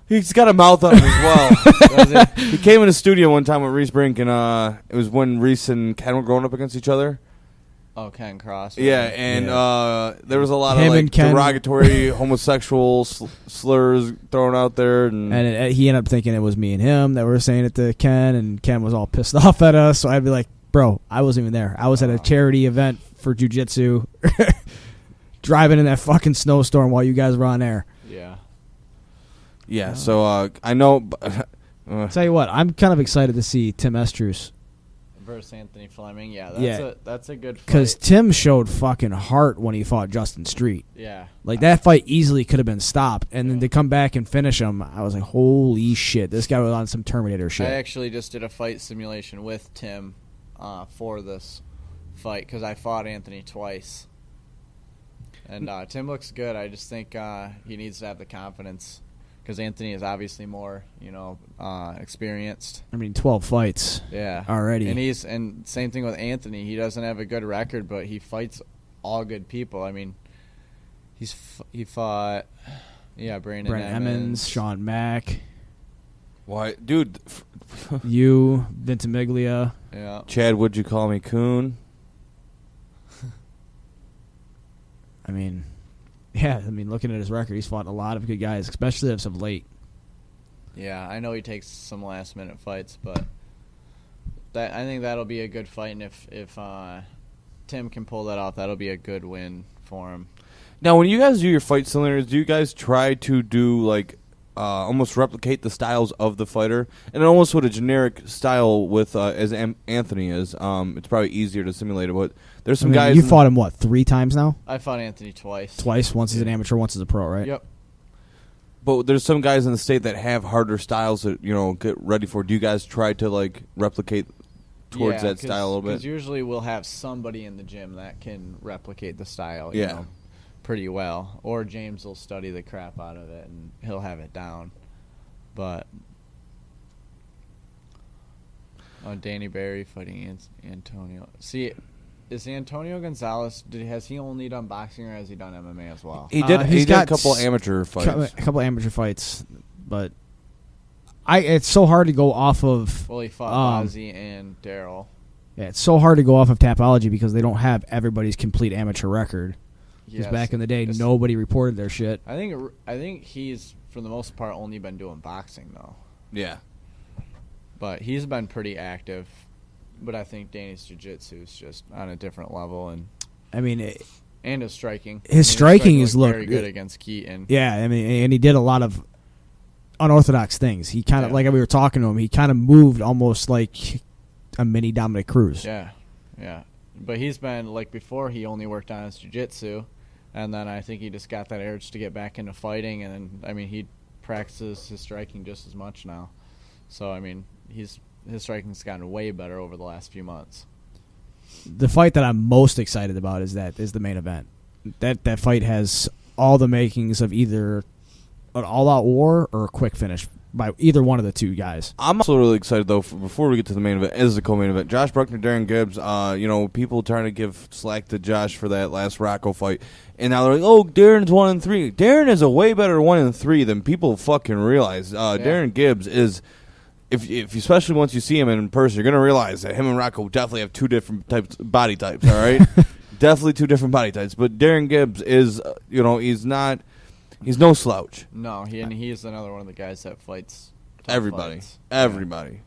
He's got a mouth on him as well. He came in the studio one time with Reese Brink, and it was when Reese and Ken were going up against each other. Oh, Ken Cross. Yeah, and there was a lot Him of and Ken- derogatory homosexual slurs thrown out there. And he ended up thinking it was me and him that were saying it to Ken, and Ken was all pissed off at us. So I'd be like, bro, I wasn't even there. I was at a charity event for jiu-jitsu, driving in that fucking snowstorm while you guys were on air. Yeah. Yeah, so I know. Tell you what, I'm kind of excited to see Tim Estrus. Versus Anthony Fleming. Yeah, that's a good fight. Because Tim showed fucking heart when he fought Justin Street. Yeah. Like, that fight easily could have been stopped. And then to come back and finish him, I was like, holy shit. This guy was on some Terminator shit. I actually just did a fight simulation with Tim for this fight because I fought Anthony twice. And Tim looks good. I just think he needs to have the confidence because Anthony is obviously more, experienced. I mean, 12 fights. Yeah, already. And same thing with Anthony. He doesn't have a good record, but he fights all good people. I mean, he fought, Brandon Emmons, Sean Mack. Why, dude? You, Ventimiglia. Yeah. Chad, would you call me coon? I mean, looking at his record, he's fought a lot of good guys, especially as of late. Yeah, I know he takes some last-minute fights, but I think that'll be a good fight, and if Tim can pull that off, that'll be a good win for him. Now, when you guys do your fight simulators, do you guys try to do, almost replicate the styles of the fighter? And almost what a generic style with, as Anthony is, it's probably easier to simulate it, but there's some guys... You fought him, 3 times now? I fought Anthony twice. Twice? Once as an amateur, once as a pro, right? Yep. But there's some guys in the state that have harder styles that, get ready for. Do you guys try to, replicate towards that style a little bit? Because usually we'll have somebody in the gym that can replicate the style, you know, pretty well. Or James will study the crap out of it, and he'll have it down. But Danny Barry fighting Antonio. See, is Antonio Gonzalez, has he only done boxing or has he done MMA as well? He did. He did a couple amateur fights. A couple amateur fights, but it's so hard to go off of. Well, he fought Ozzy and Daryl. Yeah, it's so hard to go off of Tapology because they don't have everybody's complete amateur record. Because back in the day, nobody reported their shit. I think he's, for the most part, only been doing boxing, though. Yeah. But he's been pretty active. But I think Danny's jiu-jitsu is just on a different level. And and his striking. His striking is very good against Keaton. Yeah, and he did a lot of unorthodox things. He kind of, like we were talking to him, he kind of moved almost like a mini Dominic Cruz. Yeah. But he's been, before he only worked on his jiu-jitsu. And then I think he just got that urge to get back into fighting. And then, he practices his striking just as much now. So, his striking's gotten way better over the last few months. The fight that I'm most excited about is the main event. That fight has all the makings of either an all-out war or a quick finish by either one of the two guys. I'm also really excited, though, before we get to the main event, as the co-main event. Josh Bruckner, Darren Gibbs, people trying to give slack to Josh for that last Rocco fight. And now they're like, oh, Darren's 1-3. Darren is a way better 1-3 than people fucking realize. Darren Gibbs is... If especially once you see him in person, you're going to realize that him and Rocco definitely have two different body types, all right? Definitely two different body types. But Darren Gibbs is, he's no slouch. No, he is another one of the guys that fights everybody. Fights. Everybody.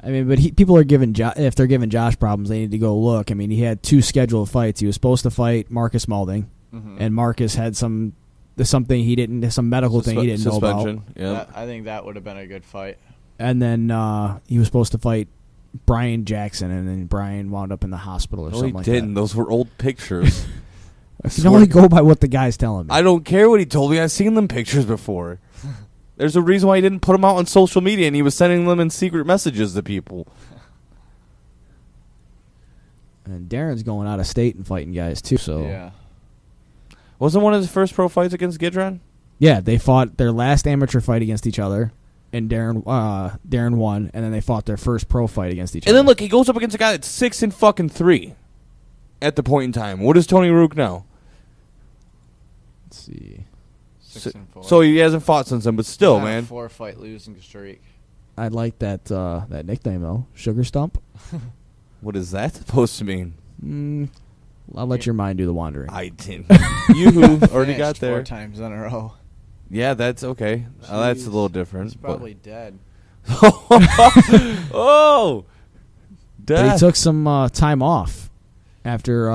But people are giving if they're giving Josh problems, they need to go look. He had 2 scheduled fights. He was supposed to fight Marcus Malding, and Marcus had some medical thing he didn't know about. Yeah, I think that would have been a good fight. And then he was supposed to fight Brian Jackson, and then Brian wound up in the hospital or something like that. No, he didn't. Those were old pictures. You can only go by what the guy's telling me. I don't care what he told me. I've seen them pictures before. There's a reason why he didn't put them out on social media, and he was sending them in secret messages to people. And Darren's going out of state and fighting guys too. So Yeah. Wasn't one of his first pro fights against Gidron? yeah, they fought their last amateur fight against each other, and Darren won, and then they fought their first pro fight against each And other. then look, he goes up against a guy that's 6-3 at the point in time. What is Tony Rook now? Let's see. 6-4. So he hasn't fought since then, but still, He's on a man. 4-fight losing streak. I like that nickname though, Sugar Stump. What is that supposed to mean? I'll let your mind do the wandering. I didn't. You already got Finished there. 4 times in a row. Yeah, that's okay. That's a little different. He's probably dead. Oh! But he Death. took some time off after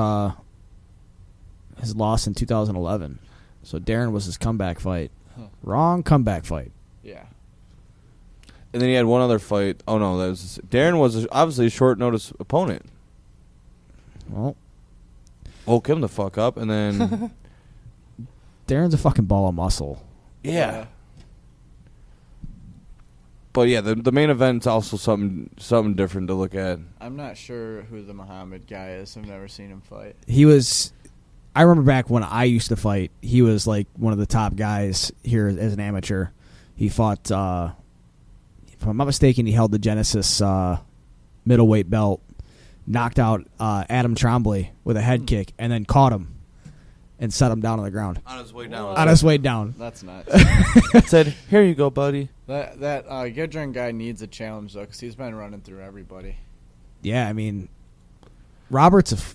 his loss in 2011. So Darren was his comeback fight. Wrong comeback fight. Yeah. And then he had one other fight. Oh, no. Darren was obviously a short notice opponent. Well, Woke him the fuck up, and then... Darren's a fucking ball of muscle. yeah. But yeah, the main event's also something different to look at. I'm not sure who the Muhammad guy is. I've never seen him fight. He was... I remember back when I used to fight, he was like one of the top guys here as an amateur. He fought, if I'm not mistaken, he held the Genesis middleweight belt, knocked out Adam Trombley with a head kick, and then caught him and set him down on the ground. On his way down. On his way down. That's nuts. Said, here you go, buddy. that Gidron guy needs a challenge, though, because he's been running through everybody. Yeah, I mean, Robert's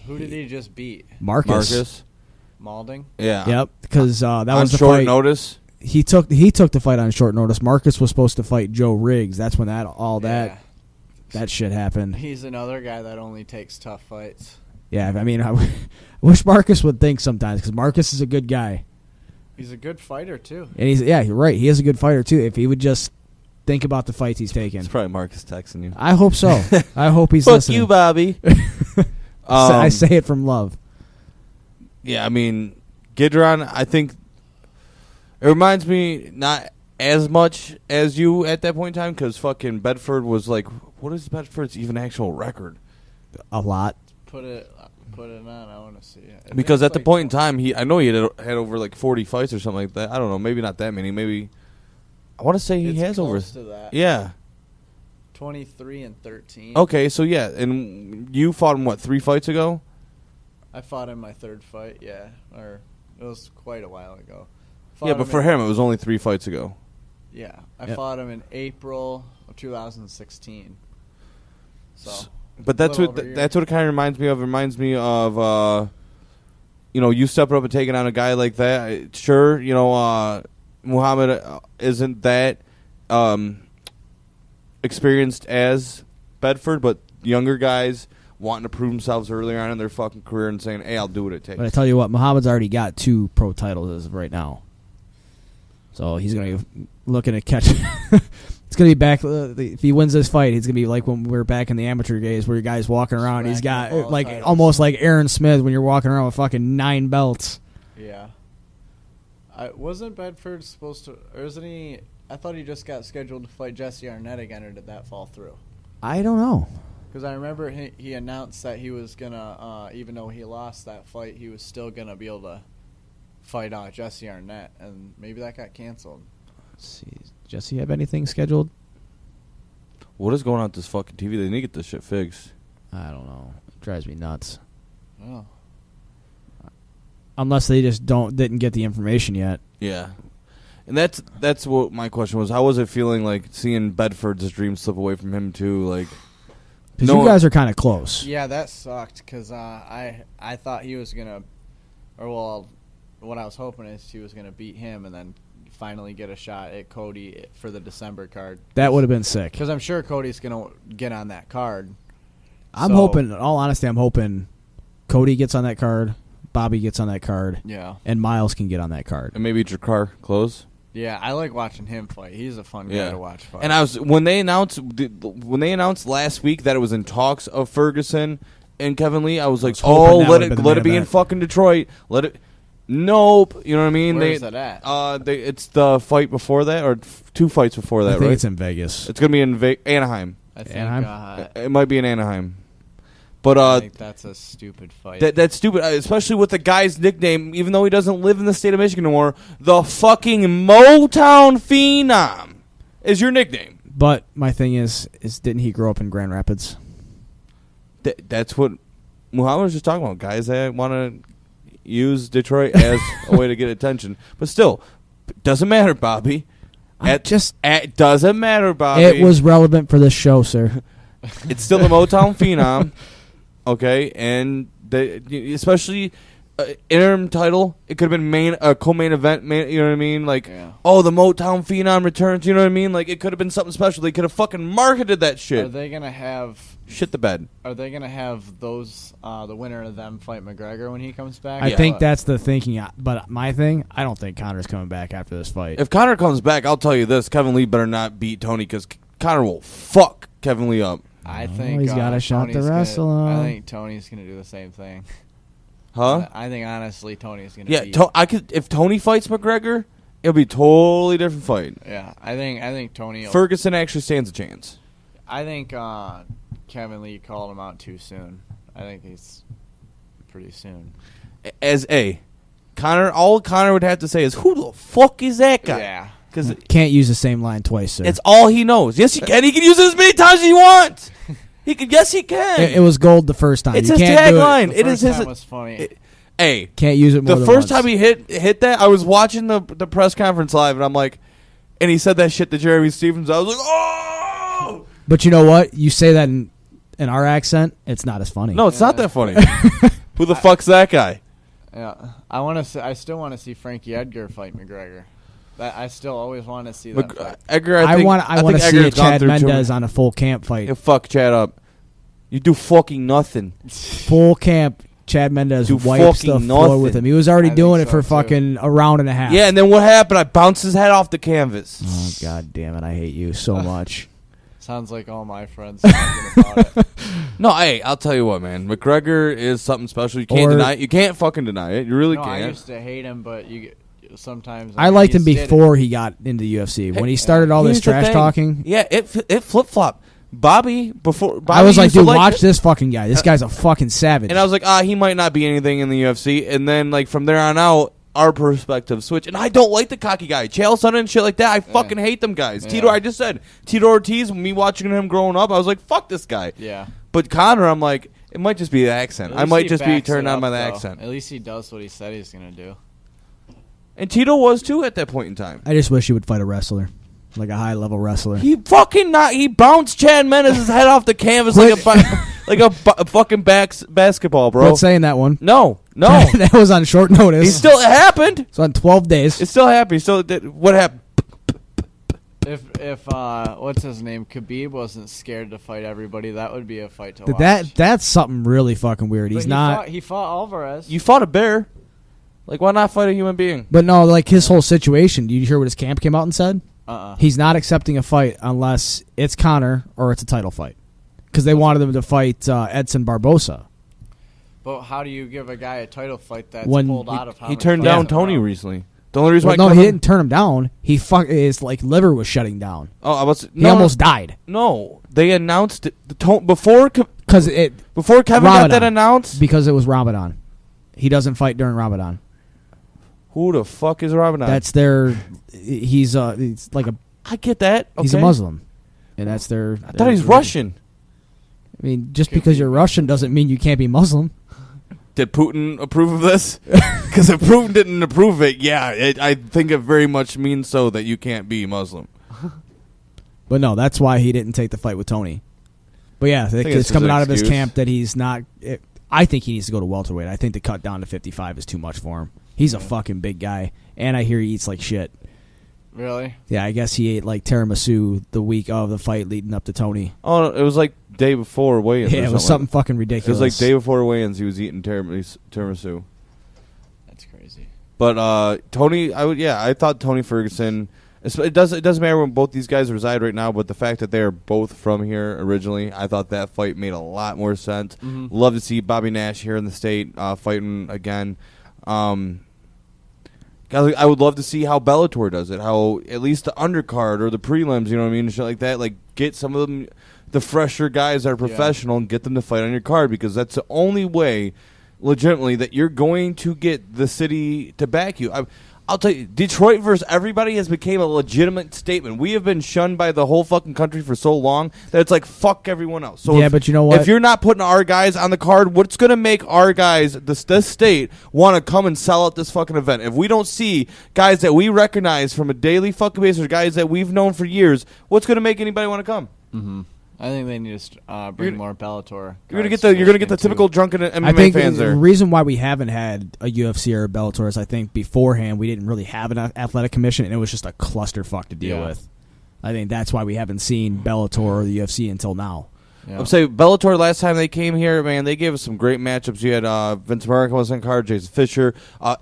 Who did he just beat? Marcus. Malding? Yeah. Yep, because that On was the short fight. notice. He took the fight on short notice. Marcus was supposed to fight Joe Riggs. That's when that shit happened. He's another guy that only takes tough fights. Yeah, I mean, I wish Marcus would think sometimes, because Marcus is a good guy. He's a good fighter, too. And you're right. He is a good fighter, too. If he would just think about the fights he's taking. It's probably Marcus texting you. I hope so. I hope he's Fuck listening. you, Bobby. I say it from love. Yeah, I mean, Gidron, I think it reminds me not as much as you at that point in time, because fucking Bedford was like, what is Bedford's even actual record? A lot. Put it on. I want to see it. Because at the point in time, I know he had over like 40 fights or something like that. I don't know, maybe not that many. Maybe I want to say he has over. To that. Yeah. 23-13. Okay, so yeah, and you fought him 3 fights ago? I fought in my 3rd fight. Yeah, or it was quite a while ago. Yeah, but for him, it was only 3 fights ago. Yeah, I fought him in April of 2016. So. But that's what it kind of reminds me of. It reminds me of, you stepping up and taking on a guy like that. Sure, Muhammad isn't that experienced as Bedford, but younger guys wanting to prove themselves earlier on in their fucking career and saying, hey, I'll do what it takes. But I tell you what, Muhammad's already got 2 pro titles as of right now. So he's going to be looking to catch... It's going to be back, if he wins this fight, it's going to be like when we were back in the amateur days where your guy's walking around, he's got almost like Aaron Smith when you're walking around with fucking 9 belts. Yeah. Wasn't Bedford supposed to, or isn't he, I thought he just got scheduled to fight Jesse Arnett again, or did that fall through? I don't know. Because I remember he announced that he was going to, even though he lost that fight, he was still going to be able to fight Jesse Arnett, and maybe that got canceled. Let's see. Does Jesse have anything scheduled? What is going on with this fucking TV? They need to get this shit fixed. I don't know. It drives me nuts. Oh. Unless they just didn't get the information yet. Yeah. And that's what my question was. How was it feeling like seeing Bedford's dream slip away from him too? Like, because you guys are kind of close. Yeah, that sucked because I thought he was going to, what I was hoping is he was going to beat him and then finally get a shot at Cody for the December card. That would have been sick. Because I'm sure Cody's going to get on that card. I'm hoping, in all honesty, Cody gets on that card, Bobby gets on that card, and Miles can get on that card. And maybe Jakar close. Yeah, I like watching him fight. He's a fun guy to watch fight. And when they announced last week that it was in talks of Ferguson and Kevin Lee, I was like, let it be in fucking Detroit. Let it. Nope. You know what I mean? Where is that at? It's the fight before that, or 2 fights before that, I think right? it's in Vegas. It's going to be in Anaheim. I think, Anaheim? It might be in Anaheim. But I think that's a stupid fight. that's stupid, especially with the guy's nickname, even though he doesn't live in the state of Michigan anymore. The fucking Motown Phenom is your nickname. But my thing is didn't he grow up in Grand Rapids? That's what Muhammad was just talking about. Guys that want to use Detroit as a way to get attention. But still, doesn't matter, Bobby. It doesn't matter, Bobby. It was relevant for this show, sir. It's still the Motown Phenom, okay? And especially interim title, it could have been co-main event. You know what I mean? Like, oh, the Motown Phenom returns. You know what I mean? Like, it could have been something special. They could have fucking marketed that shit. Are they gonna have shit the bed? Are they gonna have those the winner of them fight McGregor when he comes back? I think that's the thinking. But my thing, I don't think Connor's coming back after this fight. If Connor comes back, I'll tell you this: Kevin Lee better not beat Tony, because Connor will fuck Kevin Lee up. I think he's got a shot to wrestle him. I think Tony's gonna do the same thing. Huh? I think honestly Tony's gonna. Yeah, beat. if Tony fights McGregor, it'll be a totally different fight. Yeah, I think Tony. Ferguson actually stands a chance. I think Kevin Lee called him out too soon. I think he's pretty soon. All Connor would have to say is, "Who the fuck is that guy?" Yeah. Because can't use the same line twice, sir. it's all he knows. Yes, he can. He can use it as many times as he wants. Yes, he can. It was gold the first time. It's you his can't tagline. The It is first his. time was funny. Can't use it more The than first once. time he hit that, I was watching the press conference live, and I'm like, and he said that shit to Jeremy Stevens. I was like, oh. But you know what? You say that in our accent, it's not as funny. No, it's not that funny. Who the fuck's that guy? Yeah, I still want to see Frankie Edgar fight McGregor. I still always want to see that fight. Edgar, I want to see a Edgar's gone Chad through too Mendez many- on a full camp fight. Yeah, fuck Chad up. You do fucking nothing. Full camp. Chad Mendez Do wipes the fucking floor nothing. with him. He was already I doing think it for so, too. fucking a round and a half. Yeah, and then what happened? I bounced his head off the canvas. Oh, God damn it. I hate you so much. Sounds like all my friends talking about it. No, hey, I'll tell you what, man. McGregor is something special. You can't deny it. You can't fucking deny it. You really No, can't. I used to hate him, but sometimes I liked him he just did before he got into the UFC. When he started all this Here's the trash thing. talking, Yeah, it flip flop. Bobby I was like, used to dude, watch this fucking guy. This guy's a fucking savage. And I was like, he might not be anything in the UFC. And then, like, from there on out, our perspective switch. And I don't like the cocky guy. Chael Sonnen and shit like that. I fucking hate them guys. Yeah. Tito, I just said, Tito Ortiz, me watching him growing up, I was like, fuck this guy. Yeah. But Connor, I'm like, it might just be the accent. At I least might he just be backs turned it on by up, the though. accent. At least he does what he said he's gonna do. And Tito was too at that point in time. I just wish he would fight a wrestler, like a high level wrestler. He fucking not. He bounced Chad Mendez's head off the canvas like a fucking basketball, bro. Quit saying that one. No. That was on short notice. It happened. It's on 12 days. It still happened. He still did. What happened? If what's his name, Khabib wasn't scared to fight everybody, that would be a fight to watch. That's something really fucking weird. But He's not. He fought Alvarez. You fought a bear. Like, why not fight a human being? But no, like his whole situation. Did you hear what his camp came out and said? Uh-uh. He's not accepting a fight unless it's Conor or it's a title fight. Because they wanted him to fight Edson Barbosa. But how do you give a guy a title fight that's When pulled out of how He many turned fights down in a Tony row? recently. The only reason Well, why no, he didn't turn him down. His like liver was shutting down. He almost died. No, they announced it before Because Kevin got Ramadan. that announced. Because it was Ramadan. He doesn't fight during Ramadan. Who the fuck is Ramadan? That's their. He's like a. I get that. Okay. He's a Muslim, and that's their. I thought he's Russian. I mean, just because you're Russian doesn't mean you can't be Muslim. Did Putin approve of this? Because if Putin didn't approve it, I think it very much means so that you can't be Muslim. But no, that's why he didn't take the fight with Tony. But yeah, think it's it's coming his out of his excuse. camp that he's not. I think he needs to go to welterweight. I think the cut down to 55 is too much for him. He's a fucking big guy, and I hear he eats like shit. Really? Yeah, I guess he ate like tiramisu the week of the fight leading up to Tony. Oh, it was like day before weigh-ins. Yeah, it was something fucking It ridiculous. was like day before weigh-ins. He was eating tiramisu. That's crazy. But Tony, I thought Tony Ferguson. It doesn't matter when both these guys reside right now, but the fact that they are both from here originally, I thought that fight made a lot more sense. Mm-hmm. Love to see Bobby Nash here in the state fighting again. I would love to see how Bellator does it, how at least the undercard or the prelims, you know what I mean, shit like that. Like, get some of them, the fresher guys that are professional, and get them to fight on your card, because that's the only way, legitimately, that you're going to get the city to back you. I'll tell you, Detroit versus everybody has become a legitimate statement. We have been shunned by the whole fucking country for so long that it's like, fuck everyone else. So but you know what? If you're not putting our guys on the card, what's going to make our guys, this state, want to come and sell out this fucking event? If we don't see guys that we recognize from a daily fucking basis, guys that we've known for years, what's going to make anybody want to come? Mm-hmm. I think they need to bring more Bellator. You're gonna get the typical drunken MMA I think fans the there. reason why we haven't had a UFC or a Bellator is I think beforehand we didn't really have an athletic commission, and it was just a clusterfuck to deal with. I think that's why we haven't seen Bellator or the UFC until now. Yeah. I'm saying Bellator, last time they came here, man, they gave us some great matchups. You had Vince America was on card, Jason Fisher,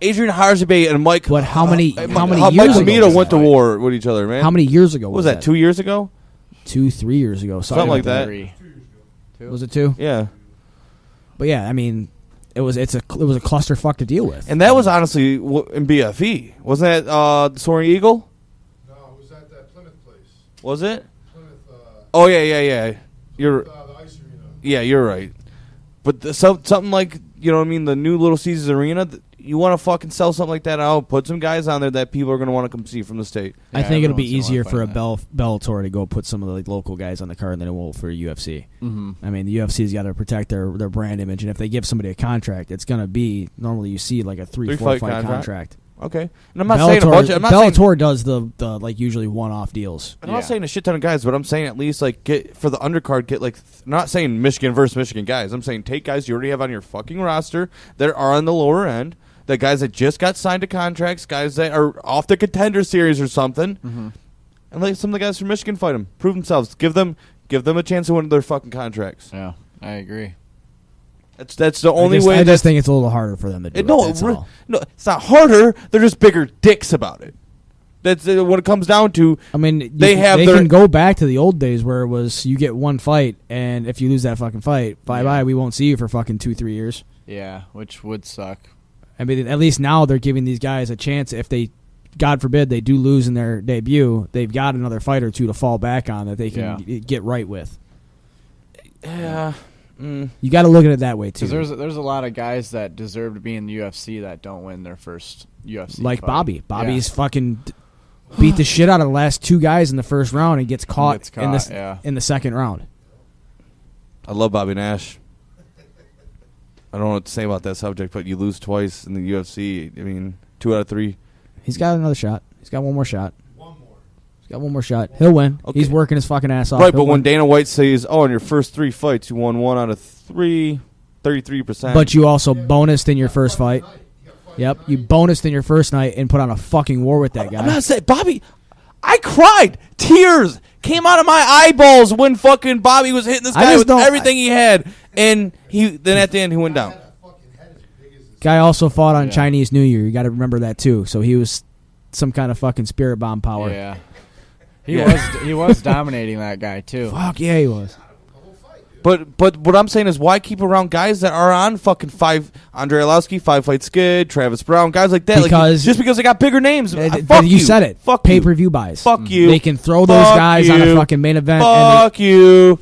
Adrian Harzabay, and Mike. But how many years Mike ago? Amita went to war with each other, man. How many years ago was that? 2 years ago? 2-3 years ago, something like that. Was it 2? Yeah. But yeah, I mean, it was a clusterfuck to deal with. And that was honestly in BFE. Wasn't that Soaring Eagle? No, it was at that Plymouth place. Was it? Plymouth. Oh yeah. You're. The ice arena. Yeah, you're right. But something like, you know what I mean, the new Little Caesars Arena. You want to fucking sell something like that out, put some guys on there that people are going to want to come see from the state. Yeah, I think it'll be easier for a Bellator to go put some of the local guys on the card than it will for a UFC. Mm-hmm. I mean, the UFC's got to protect their brand image, and if they give somebody a contract, it's going to be, normally you see like a 3-4 fight contract. Okay. And I'm not saying a bunch of, Bellator does the like usually one-off deals. I'm not saying a shit ton of guys, but I'm saying at least like get for the undercard, get like not saying Michigan versus Michigan guys. I'm saying take guys you already have on your fucking roster that are on the lower end. The guys that just got signed to contracts, guys that are off the contender series or something, and let some of the guys from Michigan fight them, prove themselves, give them a chance to win their fucking contracts. Yeah, I agree. That's the only way. I just think it's a little harder for them to do it. No, it's not harder. They're just bigger dicks about it. That's what it comes down to. I mean, they can go back to the old days where it was you get one fight, and if you lose that fucking fight, bye-bye, we won't see you for fucking 2-3 years. Yeah, which would suck. I mean, at least now they're giving these guys a chance. If they, God forbid, they do lose in their debut, they've got another fight or two to fall back on that they can get right with. Yeah. You got to look at it that way, too. Because there's a lot of guys that deserve to be in the UFC that don't win their first UFC like fight. Bobby. Bobby's fucking beat the shit out of the last 2 guys in the first round and gets caught in the second round. I love Bobby Nash. I don't know what to say about that subject, but you lose twice in the UFC. I mean, 2 out of 3. He's got another shot. He's got one more shot. He's got one more shot. He'll win. Okay. He's working his fucking ass off. Right, but when Dana White says, in your first 3 fights, you won 1 out of 3, 33%. But you also bonused in your first fight. Yep, you bonused in your first night and put on a fuking war with that guy. I'm not saying, Bobby, I cried. Tears came out of my eyeballs when fucking Bobby was hitting this guy with everything he had. And then at the end, he went down. Guy also fought on Chinese New Year. You got to remember that, too. So he was some kind of fucking spirit bomb power. Yeah. He was dominating that guy, too. Fuck yeah, he was. But what I'm saying is, why keep around guys that are on fucking 5? Andre Arlovski, 5 Fight Skid, Travis Brown, guys like that. Because just because they got bigger names. Fuck you. Said it. Fuck pay-per-view buys. Fuck you. They can throw those guys on a fucking main event. Fuck you.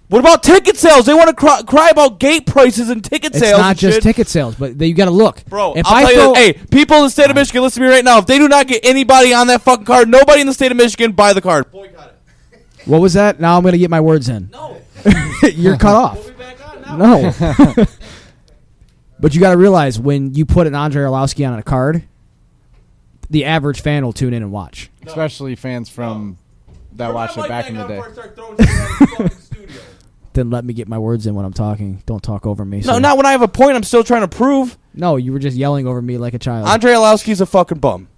What about ticket sales? They want to cry about gate prices and ticket sales. It's not just ticket sales, but you got to look. Bro, I'll tell you, hey, people in the state of Michigan, listen to me right now. If they do not get anybody on that fucking card, nobody in the state of Michigan, buy the card. Boycott it. What was that? Now I'm going to get my words in. No. You're cut off. We'll be back on now. No. But you got to realize when you put an Andre Arlovski on a card, the average fan will tune in and watch. Especially fans from that watched it back in the day. Then let me get my words in when I'm talking. Don't talk over me. No, not when I have a point. I'm still trying to prove. No, you were just yelling over me like a child. Andre Arlovski's a fucking bum.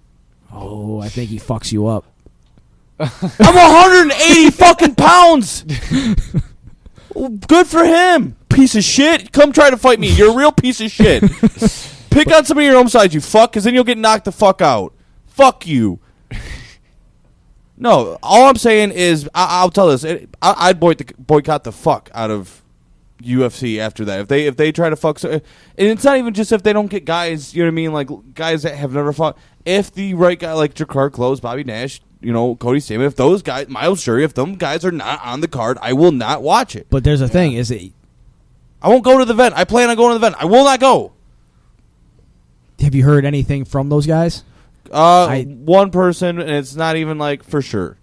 Oh, I think he fucks you up. I'm 180 fucking pounds. Good for him. Piece of shit. Come try to fight me. You're a real piece of shit. Pick on some of your own sides, you fuck, because then you'll get knocked the fuck out. Fuck you. No, all I'm saying is, I'll tell this. I'd boycott the fuck out of UFC after that. If they try to fuck, and it's not even just if they don't get guys, you know what I mean, like guys that have never fought. If the right guy like Jakar Close, Bobby Nash, Cody Stamen, if those guys, Miles Jury, if them guys are not on the card, I will not watch it. But there's a thing, is it? I won't go to the event. I plan on going to the event. I will not go. Have you heard anything from those guys? One person, and it's not even like for sure.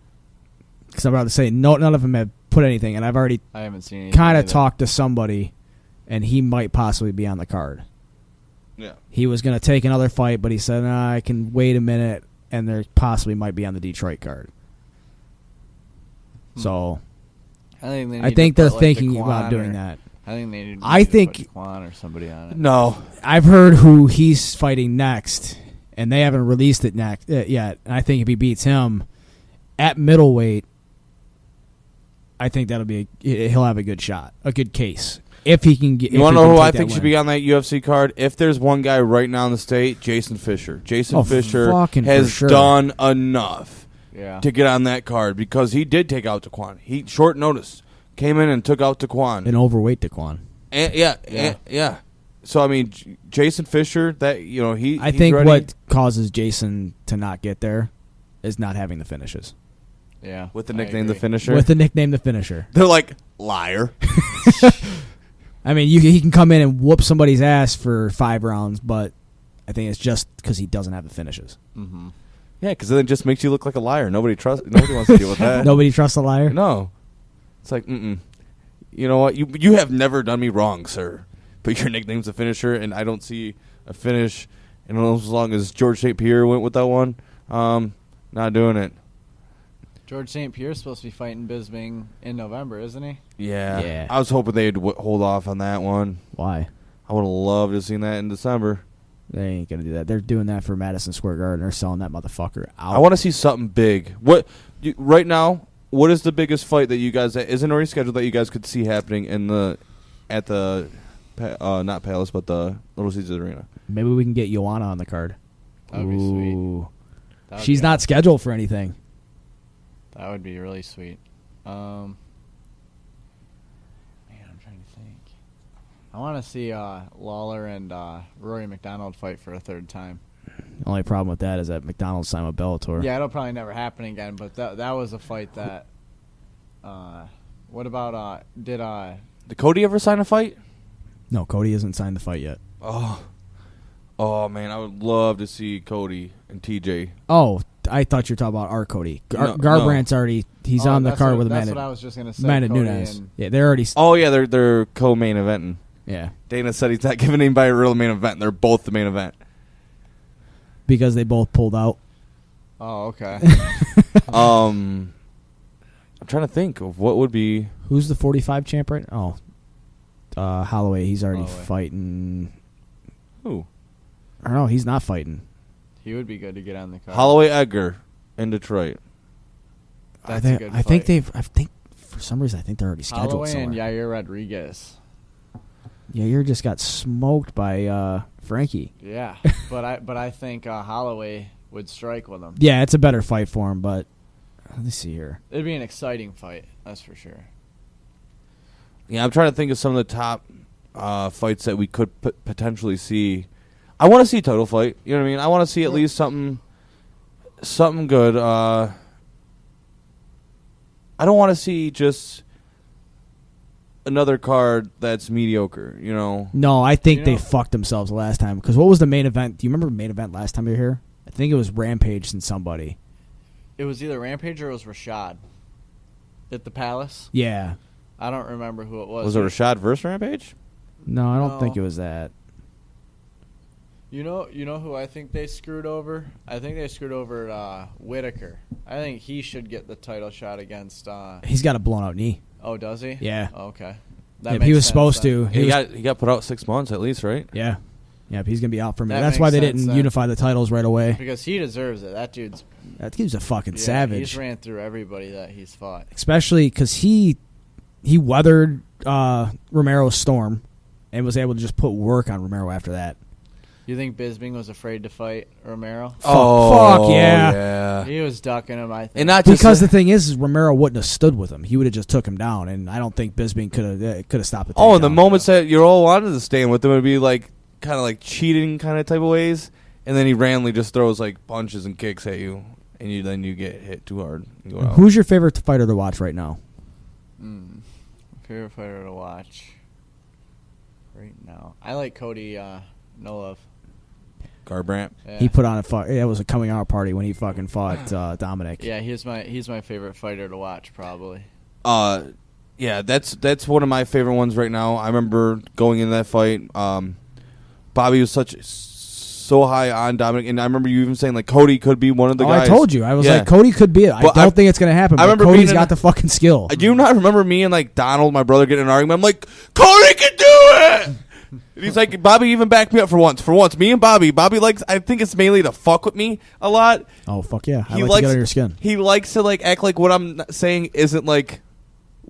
Because I'm about to say, none of them have put anything, and I haven't seen anything kind of talked to somebody, and he might possibly be on the card. Yeah. He was going to take another fight, but he said, I can wait a minute, and there possibly might be on the Detroit card. So, I think they're thinking about doing that. I think they need to put Quan or somebody on it. No. I've heard who he's fighting next, and they haven't released it yet. And I think if he beats him at middleweight, I think he'll have a good shot, a good case. If he can get, you want to know who I think should be on that UFC card? If there's one guy right now in the state, Jason Fisher. Jason Fisher has done enough to get on that card because he did take out Taquan. He short notice came in and took out Taquan, an overweight Taquan. Yeah. So I mean, Jason Fisher, that I think ready. What causes Jason to not get there is not having the finishes. Yeah, with the nickname The Finisher. With the nickname The Finisher. They're like, liar. I mean, he can come in and whoop somebody's ass for 5 rounds, but I think it's just because he doesn't have the finishes. Mm-hmm. Yeah, because then it just makes you look like a liar. Nobody wants to deal with that. Nobody trusts a liar? No. It's like, you know what? You have never done me wrong, sir. But your nickname's The Finisher, and I don't see a finish. And as long as George St. Pierre went with that one, not doing it. George St. Pierre's supposed to be fighting Bisping in November, isn't he? Yeah. I was hoping they'd hold off on that one. Why? I would have loved to have seen that in December. They ain't going to do that. They're doing that for Madison Square Garden. They're selling that motherfucker out. I want to see something big. Right now, what is the biggest fight that you guys that isn't already scheduled that you guys could see happening at the not Palace, but the Little Caesars Arena? Maybe we can get Joanna on the card. That would be sweet. She's not scheduled for anything. That would be really sweet. Man, I'm trying to think. I want to see Lawler and Rory McDonald fight for a third time. The only problem with that is that McDonald's signed with Bellator. Yeah, it'll probably never happen again, but that was a fight that... what about... Did Cody ever sign a fight? No, Cody hasn't signed the fight yet. Oh, man, I would love to see Cody and TJ. Oh, I thought you were talking about our Cody. Garbrandt's already... He's on the card with Amanda. That's what I was just going to say. Amanda Nunes. Yeah, they're already... Oh, yeah, they're co-main eventing. Yeah. Dana said he's not giving anybody a real main event. They're both the main event. Because they both pulled out. Oh, okay. I'm trying to think of what would be... Who's the 45 champ right now? Oh, Holloway. He's already fighting... Who? I don't know. He's not fighting. He would be good to get on the card. Holloway Edgar in Detroit. That's a good fight. I think for some reason, I think they're already scheduled Holloway somewhere. and Yair Rodriguez. Yair just got smoked by Frankie. Yeah, but I think Holloway would strike with him. Yeah, it's a better fight for him, but let me see here. It'd be an exciting fight, that's for sure. Yeah, I'm trying to think of some of the top fights that we could potentially see. I want to see a title fight. You know what I mean? I want to see at least something good. I don't want to see just another card that's mediocre, you know? No, I think they fucked themselves last time. Because what was the main event? Do you remember the main event last time you were here? I think it was Rampage and somebody. It was either Rampage or it was Rashad at the Palace. Yeah. I don't remember who it was. Was it Rashad versus Rampage? No, I don't think it was that. You know who I think they screwed over? I think they screwed over Whitaker. I think he should get the title shot against... He's got a blown-out knee. Oh, does he? Yeah. Oh, okay. He was supposed to. He got put out 6 months at least, right? Yeah. Yeah, he's going to be out for a minute. That That's why they makes sense, didn't unify the titles right away. Because he deserves it. That dude's a fucking savage. He's ran through everybody that he's fought. Especially because he weathered Romero's storm and was able to just put work on Romero after that. You think Bisping was afraid to fight Romero? Fuck yeah. He was ducking him, I think. And not because the thing is Romero wouldn't have stood with him. He would have just took him down, and I don't think Bisping could have stopped the takedown. Oh, in the moments that you all wanted to stand with him, it would be like kind of like cheating kind of type of ways, and then he randomly just throws like punches and kicks at you, and then you get hit too hard. And go out. Who's your favorite fighter to watch right now? Favorite fighter to watch right now? I like Cody Nolov. Garbrandt. Yeah. He put on it was a coming out party when he fucking fought Dominic. Yeah, he's my favorite fighter to watch probably. Yeah, that's one of my favorite ones right now. I remember going in that fight. Bobby was so high on Dominic, and I remember you even saying like Cody could be one of the guys. I told you. I was like, Cody could be it. I don't think it's gonna happen. I remember Cody's got the fucking skill. I do not remember me and like Donald, my brother, getting in an argument. I'm like, Cody can do it. And he's like, Bobby even backed me up for once. Me and Bobby likes, I think it's mainly to fuck with me a lot. Oh fuck yeah! I He like likes to get on your skin. He likes to like act like what I'm saying isn't like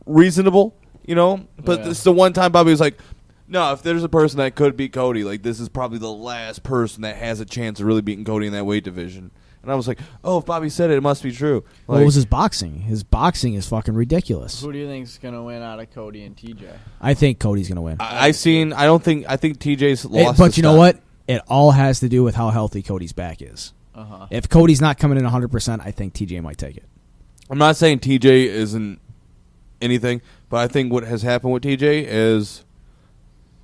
reasonable, you know. But this is the one time Bobby was like, no, if there's a person that could beat Cody, like this is probably the last person that has a chance of really beating Cody in that weight division. And I was like, oh, if Bobby said it, it must be true. Like, What was his boxing? His boxing is fucking ridiculous. Who do you think's gonna win out of Cody and TJ? I think Cody's gonna win. I think TJ's lost. But you know what? It all has to do with how healthy Cody's back is. If Cody's not coming in 100%, I think TJ might take it. I'm not saying TJ isn't anything, but I think what has happened with TJ is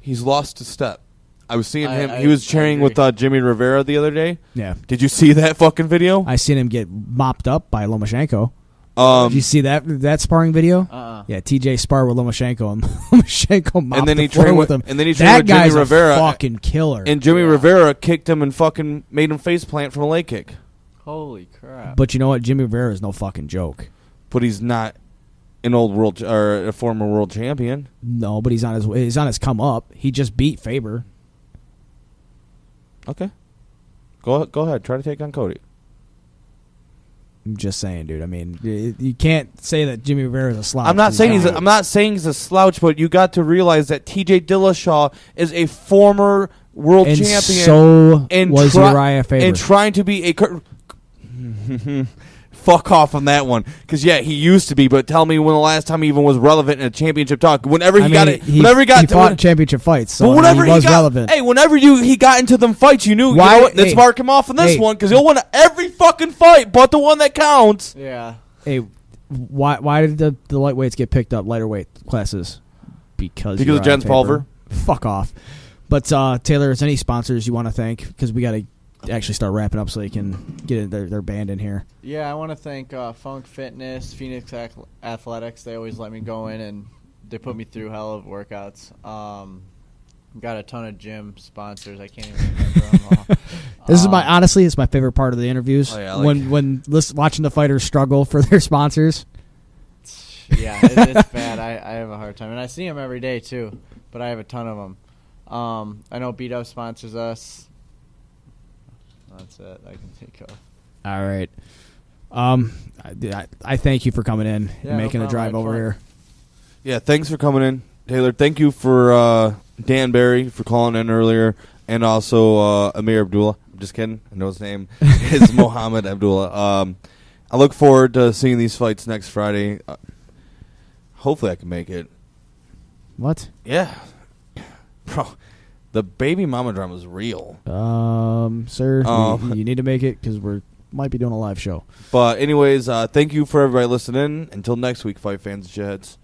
he's lost a step. I was seeing him. He was cheering with Jimmy Rivera the other day. Yeah. Did you see that fucking video? I seen him get mopped up by Lomachenko. Did you see that sparring video? Yeah, TJ sparred with Lomachenko, and Lomachenko mopped the floor with him. And then he trained with Jimmy Rivera. A fucking killer. And Jimmy Rivera kicked him and fucking made him face plant from a leg kick. Holy crap! But you know what? Jimmy Rivera is no fucking joke. But he's not an old world or a former world champion. No, but he's on his come up. He just beat Faber. Okay. Go ahead. Try to take on Cody. I'm just saying, dude. I mean, you can't say that Jimmy Rivera is a slouch. I'm not saying he's a slouch, but you got to realize that T.J. Dillashaw is a former world champion. So was Uriah Faber. And trying to be a fuck off on that one, because he used to be. But tell me when the last time he even was relevant in a championship talk. Whenever he got championship fights. So whenever he was relevant. Hey, whenever he got into them fights, you knew. Why? You know what, let's mark him off in this one because he'll win every fucking fight, but the one that counts. Yeah. Hey, why did the lightweights get picked up, lighter weight classes? Because of Jens Pulver. Fuck off. But Taylor, is any sponsors you want to thank? Because we got to actually start wrapping up so they can get their band in here. Yeah, I want to thank Funk Fitness, Phoenix Athletics. They always let me go in and they put me through hell of workouts. Got a ton of gym sponsors. I can't even remember them all. This is honestly, it's my favorite part of the interviews. Oh, yeah, when watching the fighters struggle for their sponsors. Yeah, it's bad. I have a hard time, and I see them every day too. But I have a ton of them. I know Beat Up sponsors us. That's it I can think of. All right. I thank you for coming in and making the drive over here. Yeah, thanks for coming in, Taylor. Thank you for Dan Barry for calling in earlier, and also Amir Abdullah. I'm just kidding. I know his name is Muhammed Abdullah. I look forward to seeing these fights next Friday. Hopefully I can make it. What? Yeah. Bro, the baby mama drama is real. Sir, you need to make it because we might be doing a live show. But anyways, thank you for everybody listening. Until next week, fight fans and shitheads.